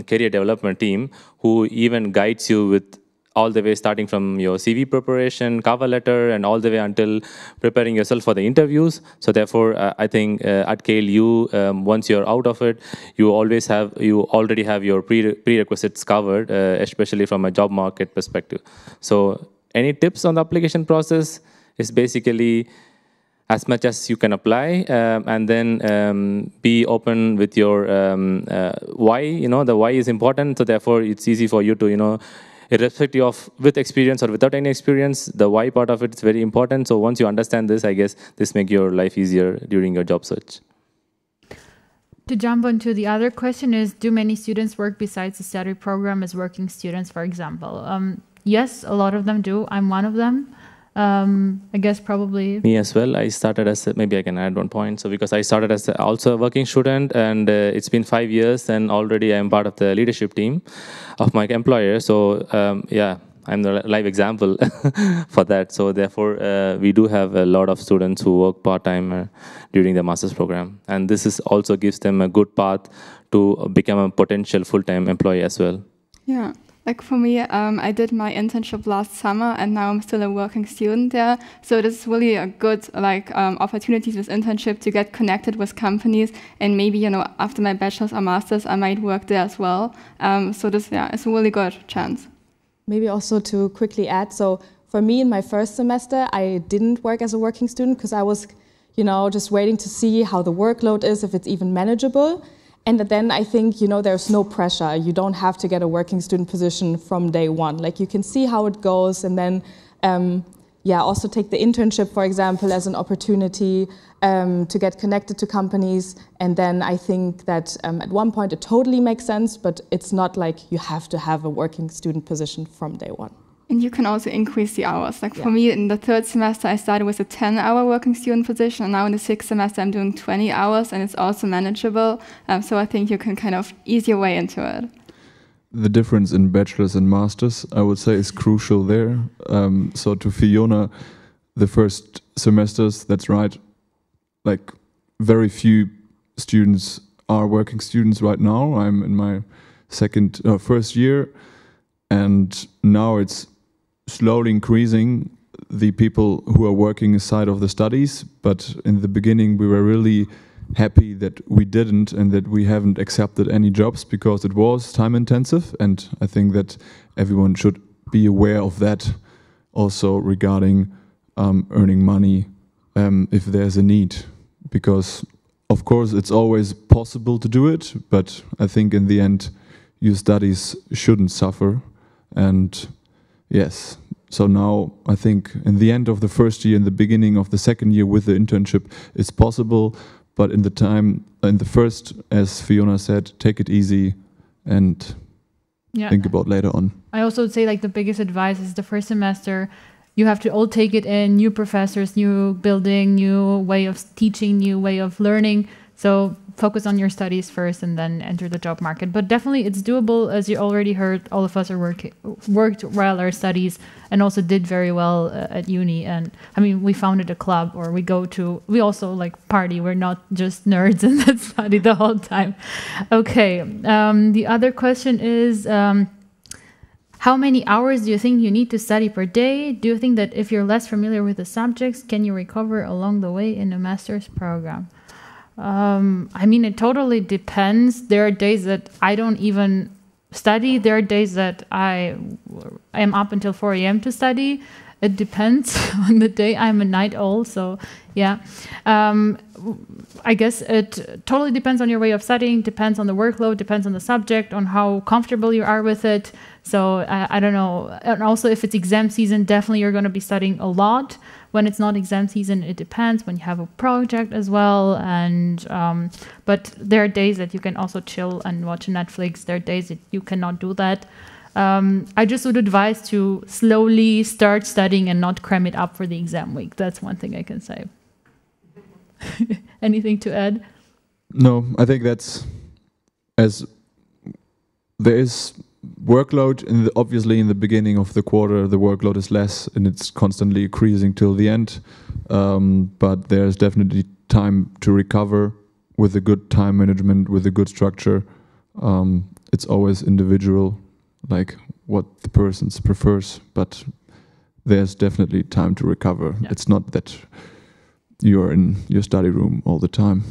career development team who even guides you with all the way starting from your CV preparation, cover letter, and all the way until preparing yourself for the interviews. So therefore, I think at KLU, once you're out of it, you already have your prerequisites covered, especially from a job market perspective. So any tips on the application process is basically as much as you can apply, and then be open with your why. The why is important, so therefore it's easy for you to, irrespective of with experience or without any experience, the why part of it is very important. So once you understand this, I guess this makes your life easier during your job search. To jump onto the other question is, do many students work besides the study program as working students, for example? Yes, a lot of them do. I'm one of them. I guess probably me as well. I started as maybe I can add 1 point. So because I started as also a working student, and it's been 5 years, and already I'm part of the leadership team of my employer. So yeah, I'm the live example for that. So therefore, we do have a lot of students who work part-time during the master's program, and this is also gives them a good path to become a potential full-time employee as well. Yeah. Like for me, I did my internship last summer, and now I'm still a working student there. So this is really a good opportunity with internship to get connected with companies, and maybe after my bachelor's or master's, I might work there as well. So this is a really good chance. Maybe also to quickly add, so for me in my first semester, I didn't work as a working student because I was, just waiting to see how the workload is, if it's even manageable. And then I think, there's no pressure. You don't have to get a working student position from day one. Like, you can see how it goes, and then, also take the internship, for example, as an opportunity to get connected to companies. And then I think that at one point it totally makes sense, but it's not like you have to have a working student position from day one. And you can also increase the hours. Like for me, in the 3rd semester, I started with a 10-hour working student position, and now in the 6th semester, I'm doing 20 hours, and it's also manageable. So I think you can kind of ease your way into it. The difference in bachelor's and master's, I would say, is crucial there. So to Fiona, the first semesters, that's right, like very few students are working students right now. I'm in my first year, and now it's slowly increasing the people who are working aside of the studies. But in the beginning, we were really happy that we didn't, and that we haven't accepted any jobs, because it was time intensive. And I think that everyone should be aware of that also regarding earning money if there's a need, because of course it's always possible to do it, but I think in the end your studies shouldn't suffer. And yes, so now I think in the end of the first year, in the beginning of the second year with the internship, it's possible, but in the first, as Fiona said, take it easy and think about later on. I also would say like the biggest advice is the first semester, you have to all take it in, new professors, new building, new way of teaching, new way of learning. So focus on your studies first and then enter the job market. But definitely it's doable. As you already heard, all of us are worked well our studies and also did very well at uni. And I mean, we founded a club, or we also like party. We're not just nerds and that study the whole time. Okay. The other question is, how many hours do you think you need to study per day? Do you think that if you're less familiar with the subjects, can you recover along the way in a master's program? I mean, it totally depends. There are days that I don't even study. There are days that I am up until 4 a.m. to study. It depends on the day. I'm a night owl, so yeah. I guess it totally depends on your way of studying, depends on the workload, depends on the subject, on how comfortable you are with it. So I don't know. And also if it's exam season, definitely you're going to be studying a lot. When it's not exam season, it depends. When you have a project as well. And but there are days that you can also chill and watch Netflix. There are days that you cannot do that. I just would advise to slowly start studying and not cram it up for the exam week. That's one thing I can say. Anything to add? No, I think that's, as there is workload obviously in the beginning of the quarter, the workload is less and it's constantly increasing till the end. But there's definitely time to recover with a good time management, with a good structure. It's always individual, like what the person prefers, but there's definitely time to recover. Yeah. It's not that you're in your study room all the time.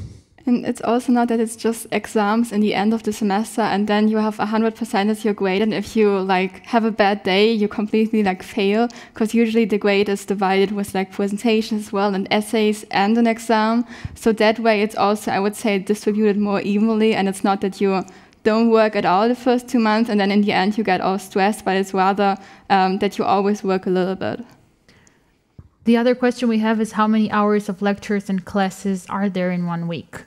And it's also not that it's just exams in the end of the semester and then you have 100% as your grade, and if you like have a bad day, you completely like fail, because usually the grade is divided with like presentations as well and essays and an exam. So that way it's also, I would say, distributed more evenly, and it's not that you don't work at all the first 2 months and then in the end you get all stressed, but it's rather that you always work a little bit. The other question we have is how many hours of lectures and classes are there in 1 week?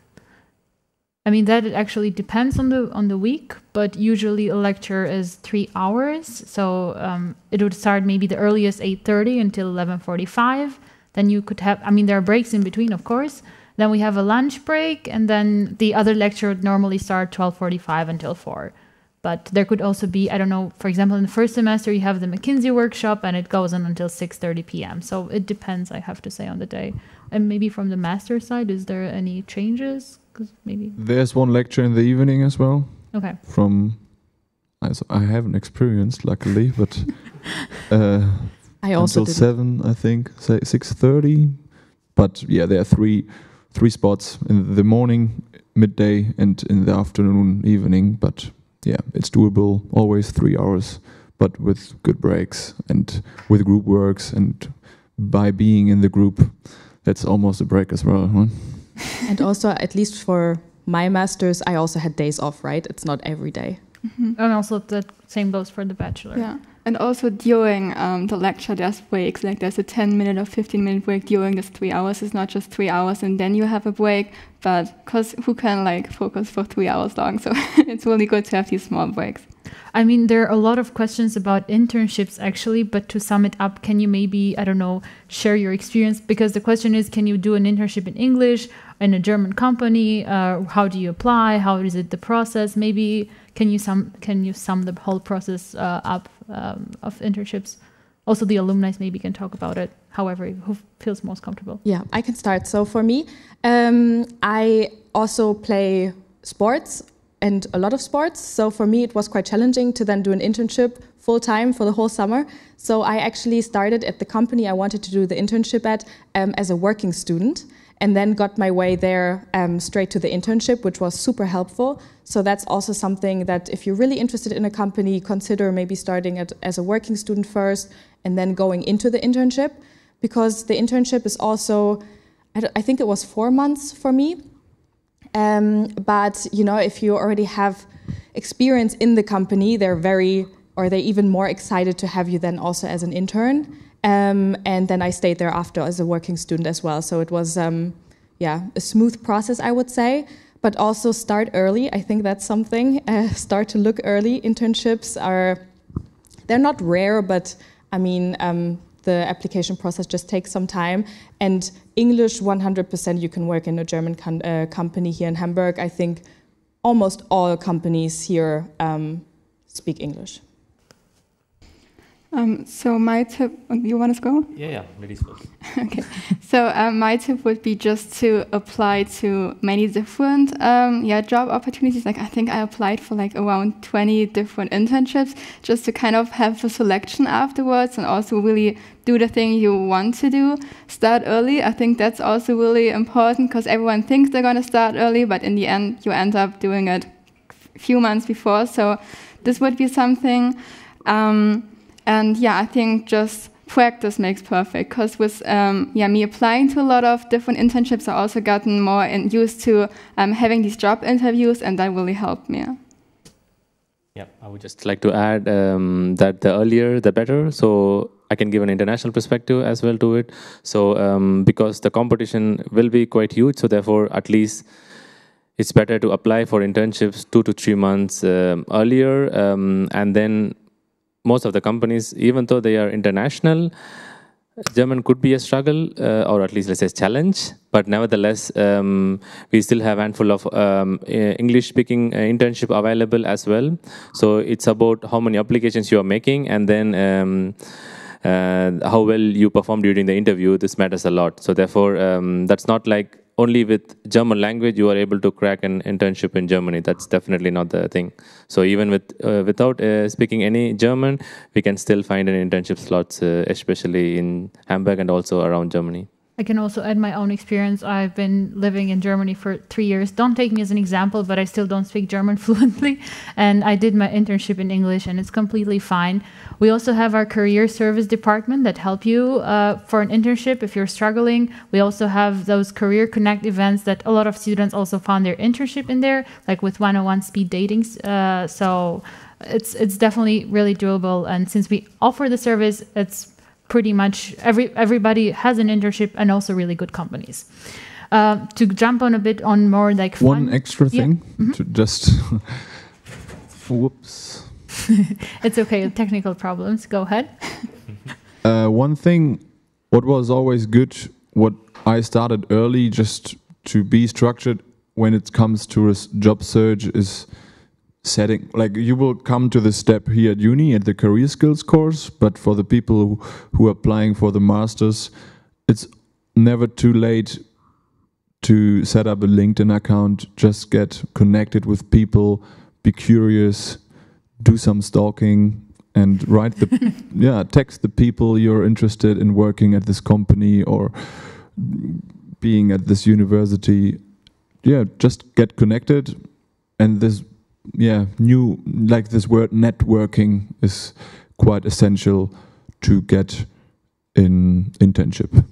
I mean, that actually depends on the week, but usually a lecture is 3 hours. So it would start maybe the earliest 8:30 until 11:45. Then you could have, I mean, there are breaks in between, of course. Then we have a lunch break, and then the other lecture would normally start 12:45 until 4. But there could also be, I don't know, for example, in the first semester, you have the McKinsey workshop, and it goes on until 6:30 p.m. So it depends, I have to say, on the day. And maybe from the master side, is there any changes? Maybe there's one lecture in the evening as well. Okay. I haven't experienced, luckily, but I also until 7, I think, 6:30. But yeah, there are three spots in the morning, midday, and in the afternoon, evening. But yeah, it's doable. Always 3 hours, but with good breaks and with group works, and by being in the group, that's almost a break as well. Huh? And also, at least for my masters, I also had days off, right? It's not every day. Mm-hmm. And also the same goes for the bachelor. Yeah. And also during the lecture, there's breaks. Like there's a 10-minute or 15-minute break during this 3 hours. It's not just 3 hours and then you have a break, but because who can like focus for 3 hours long? So it's really good to have these small breaks. I mean, there are a lot of questions about internships actually, but to sum it up, can you maybe, I don't know, share your experience? Because the question is, can you do an internship in English in a German company? How do you apply? How is it the process? Maybe can you sum the whole process up of internships? Also, the alumni maybe can talk about it, however, who feels most comfortable. Yeah, I can start. So for me, I also play sports and a lot of sports. So for me, it was quite challenging to then do an internship full time for the whole summer. So I actually started at the company I wanted to do the internship at as a working student, and then got my way there straight to the internship, which was super helpful. So that's also something that if you're really interested in a company, consider maybe starting as a working student first and then going into the internship, because the internship is also I think it was 4 months for me. But you know, if you already have experience in the company, they're even more excited to have you then also as an intern. And then I stayed there after as a working student as well. So it was, a smooth process, I would say. But also start early. I think that's something. Start to look early. Internships they're not rare, but I mean, the application process just takes some time. And English, 100% you can work in a German company here in Hamburg. I think almost all companies here speak English. So my tip, you want to go? Yeah, ladies first. Okay. So my tip would be just to apply to many different job opportunities. Like I think I applied for like around 20 different internships just to kind of have a selection afterwards and also really do the thing you want to do. Start early. I think that's also really important because everyone thinks they're going to start early, but in the end you end up doing it a few months before. So this would be something. And I think just practice makes perfect because with me applying to a lot of different internships, I also gotten more used to having these job interviews, and that really helped me. Yeah, I would just like to add that the earlier the better. So I can give an international perspective as well to it. So because the competition will be quite huge, so therefore at least it's better to apply for internships 2 to 3 months earlier, and then most of the companies, even though they are international, German could be a struggle, or at least let's say challenge. But nevertheless, we still have a handful of English-speaking internship available as well. So it's about how many applications you are making, and then how well you perform during the interview. This matters a lot. So therefore, that's not like only with German language you are able to crack an internship in Germany. That's definitely not the thing. So even without speaking any German, we can still find an internship slots, especially in Hamburg and also around Germany. I can also add my own experience. I've been living in Germany for 3 years. Don't take me as an example, but I still don't speak German fluently. And I did my internship in English, and it's completely fine. We also have our career service department that help you for an internship if you're struggling. We also have those Career Connect events that a lot of students also found their internship in there, like with 101 speed datings. So it's definitely really doable. And since we offer the service, it's pretty much everybody has an internship and also really good companies. To jump on a bit on more like fun. One extra thing to just whoops. It's okay, technical problems. Go ahead. One thing, what was always good, what I started early just to be structured when it comes to a job search is setting, like you will come to the step here at uni at the career skills course, but for the people who are applying for the masters, it's never too late to set up a LinkedIn account, just get connected with people, be curious, do some stalking, and write text the people you're interested in working at this company or being at this university. Just get connected, and this this word networking is quite essential to get in internship.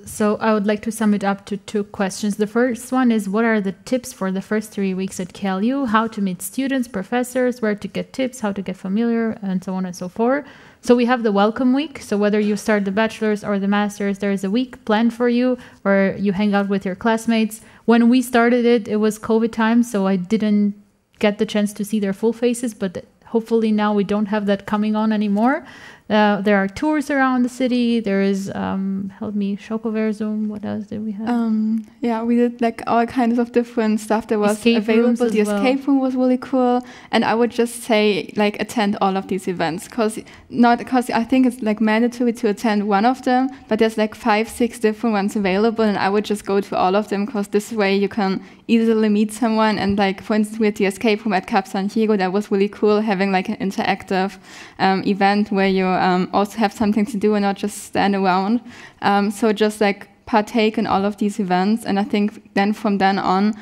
So I would like to sum it up to 2 questions. The first one is, what are the tips for the first 3 weeks at KLU? How to meet students, professors, where to get tips, how to get familiar, and so on and so forth. So we have the welcome week. So whether you start the bachelor's or the master's, there is a week planned for you where you hang out with your classmates. When we started it, it was COVID time, so I didn't get the chance to see their full faces, but hopefully now we don't have that coming on anymore. There are tours around the city. There is, help me, Schokoversum. What else did we have? We did like all kinds of different stuff that was available. The escape room was really cool. And I would just say, like, attend all of these events. Because I think it's like mandatory to attend one of them, but there's like 5-6 different ones available. And I would just go to all of them because this way you can easily meet someone. And like, for instance, with the escape room at Cap San Diego, that was really cool, having like an interactive event where you also have something to do and not just stand around. So just like partake in all of these events. And I think then from then on,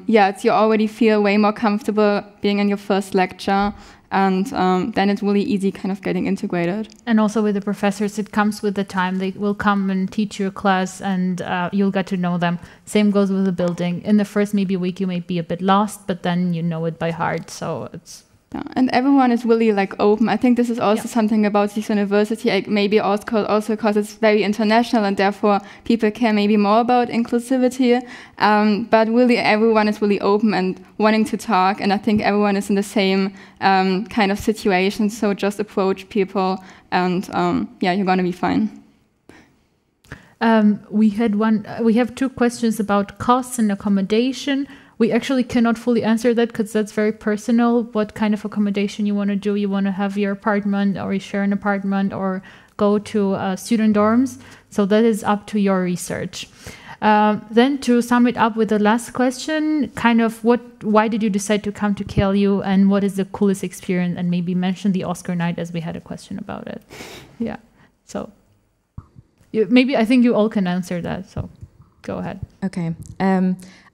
you already feel way more comfortable being in your first lecture. And then it's really easy kind of getting integrated. And also with the professors, it comes with the time. They will come and teach you a class and you'll get to know them. Same goes with the building. In the first maybe week, you may be a bit lost, but then you know it by heart. So it's... Yeah, and everyone is really like open. I think this is also something about this university, like maybe also because it's very international and therefore people care maybe more about inclusivity. But really everyone is really open and wanting to talk. And I think everyone is in the same kind of situation. So just approach people and you're going to be fine. We have two questions about costs and accommodation. We actually cannot fully answer that because that's very personal. What kind of accommodation you want to do? You want to have your apartment or you share an apartment or go to student dorms? So that is up to your research. Then to sum it up with the last question, kind of why did you decide to come to KLU and what is the coolest experience? And maybe mention the Oscar night as we had a question about it. Yeah, so maybe I think you all can answer that. So go ahead. Okay.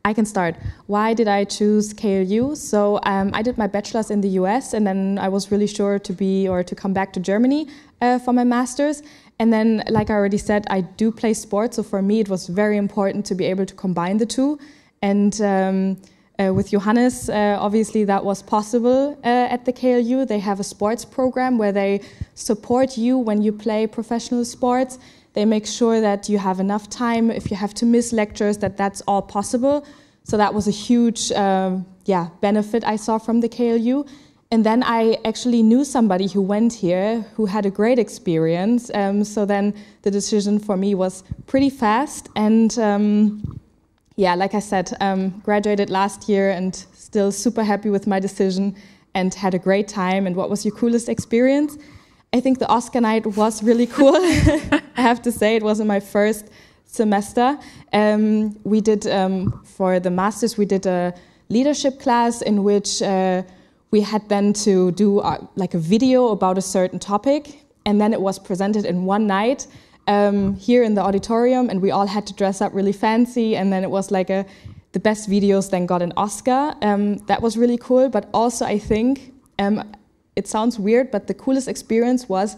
I can start. Why did I choose KLU? So I did my bachelor's in the US and then I was really sure to come back to Germany for my master's. And then, like I already said, I do play sports. So for me, it was very important to be able to combine the two. And with Johannes, obviously that was possible at the KLU. They have a sports program where they support you when you play professional sports. They make sure that you have enough time, if you have to miss lectures, that's all possible. So that was a huge benefit I saw from the KLU. And then I actually knew somebody who went here who had a great experience. So then the decision for me was pretty fast. And like I said, graduated last year and still super happy with my decision and had a great time. And what was your coolest experience? I think the Oscar night was really cool. I have to say, it was in my first semester. We did, for the masters, we did a leadership class in which we had then to do like a video about a certain topic. And then it was presented in one night here in the auditorium. And we all had to dress up really fancy. And then it was like the best videos then got an Oscar. That was really cool. But also, I think... it sounds weird, but the coolest experience was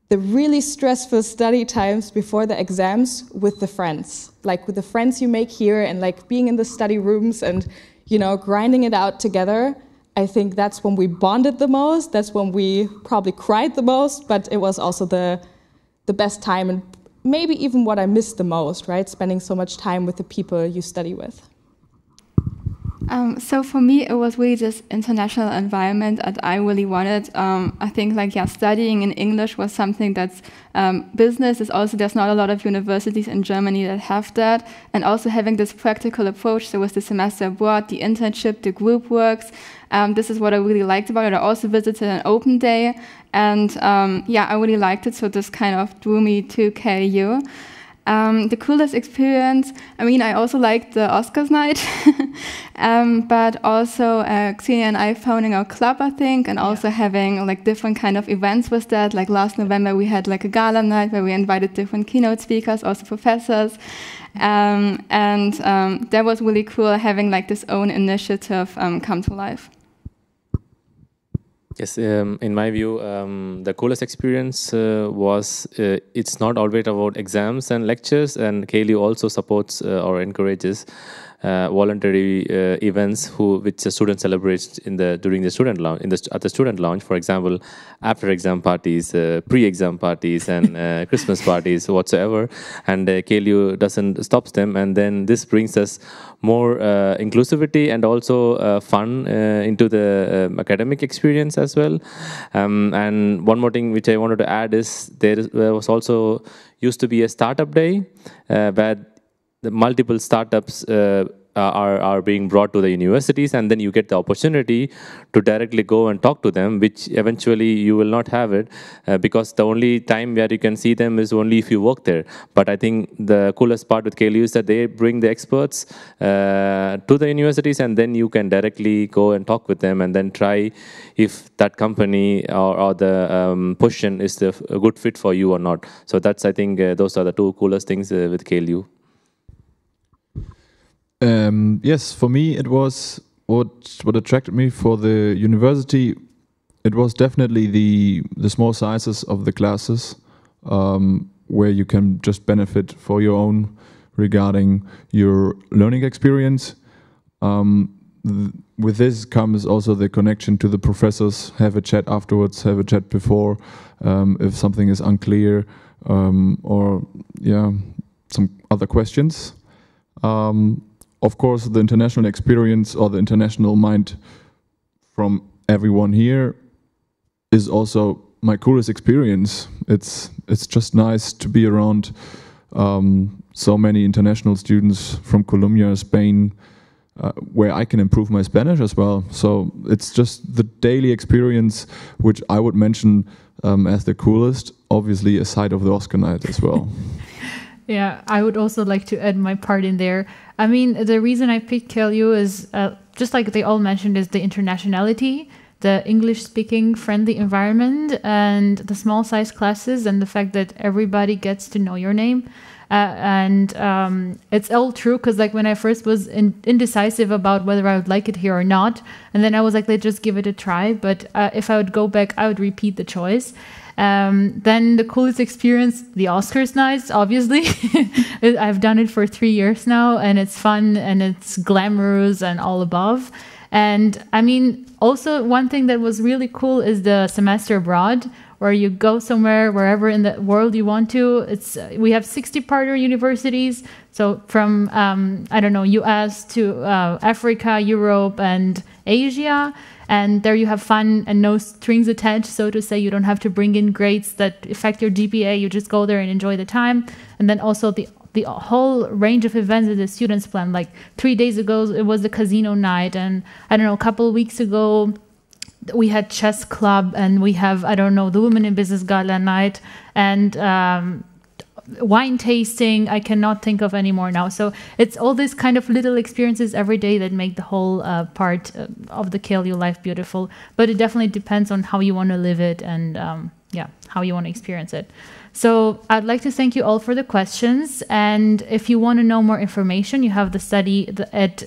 the really stressful study times before the exams with the friends. Like with the friends you make here and like being in the study rooms and, grinding it out together. I think that's when we bonded the most. That's when we probably cried the most, but it was also the best time and maybe even what I missed the most, right? Spending so much time with the people you study with. So for me, it was really this international environment that I really wanted. I think studying in English was something that's business is also, there's not a lot of universities in Germany that have that. And also having this practical approach, so with the semester abroad, the internship, the group works, this is what I really liked about it. I also visited an open day and I really liked it. So this kind of drew me to KLU. The coolest experience, I also liked the Oscars night, but also Xenia and I founding our club, I think, and also having different kind of events with that. Like last November, we had a gala night where we invited different keynote speakers, also professors, and that was really cool having this own initiative come to life. Yes, in my view, the coolest experience was it's not always about exams and lectures, and KLU also supports or encourages voluntary events which the student celebrates during the student lounge at the student lounge. For example, after exam parties, pre-exam parties, and Christmas parties whatsoever. And KLU doesn't stop them, and then this brings us more inclusivity and also fun into the academic experience as well. And one more thing which I wanted to add is there was also used to be a startup day where the multiple startups are being brought to the universities, and then you get the opportunity to directly go and talk to them, which eventually you will not have it because the only time where you can see them is only if you work there. But I think the coolest part with KLU is that they bring the experts to the universities, and then you can directly go and talk with them and then try if that company or the position is a good fit for you or not. So that's, I think, those are the two coolest things with KLU. Yes, for me it was what attracted me for the university. It was definitely the small sizes of the classes, where you can just benefit for your own regarding your learning experience. With this comes also the connection to the professors. Have a chat afterwards, have a chat before, if something is unclear, or some other questions. Of course, the international experience or the international mind from everyone here is also my coolest experience. It's just nice to be around so many international students from Colombia, Spain, where I can improve my Spanish as well. So it's just the daily experience which I would mention as the coolest, obviously aside of the Oscar night as well. Yeah, I would also like to add my part in there. I mean, the reason I picked KLU is, just like they all mentioned, is the internationality, the English-speaking friendly environment, and the small size classes, and the fact that everybody gets to know your name. And it's all true, because like when I first was indecisive about whether I would like it here or not, and then I was like, let's just give it a try. But if I would go back, I would repeat the choice. Then the coolest experience, the Oscars nights, obviously. I've done it for 3 years now, and it's fun and it's glamorous and all above. And I mean, also one thing that was really cool is the semester abroad, where you go somewhere, wherever in the world you want to. We have 60 partner universities, so from, I don't know, US to Africa, Europe, and Asia. And there you have fun and no strings attached, so to say. You don't have to bring in grades that affect your GPA. You just go there and enjoy the time. And then also the whole range of events that the students plan. Like 3 days ago, it was the casino night. And I don't know, a couple of weeks ago, we had chess club, and we have, I don't know, the Women in Business Gala night, and wine tasting. I cannot think of any more now. So it's all these kind of little experiences every day that make the whole part of the KLU life beautiful. But it definitely depends on how you want to live it and how you want to experience it. So I'd like to thank you all for the questions. And if you want to know more information, you have the study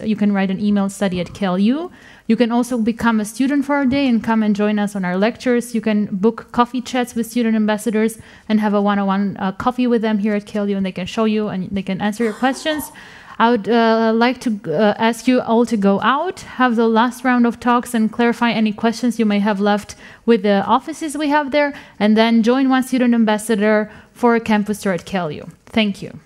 you can write an email, study@KLU. You can also become a student for a day and come and join us on our lectures. You can book coffee chats with student ambassadors and have a one-on-one coffee with them here at KLU, and they can show you and they can answer your questions. I would like to ask you all to go out, have the last round of talks, and clarify any questions you may have left with the offices we have there, and then join one student ambassador for a campus tour at KLU. Thank you.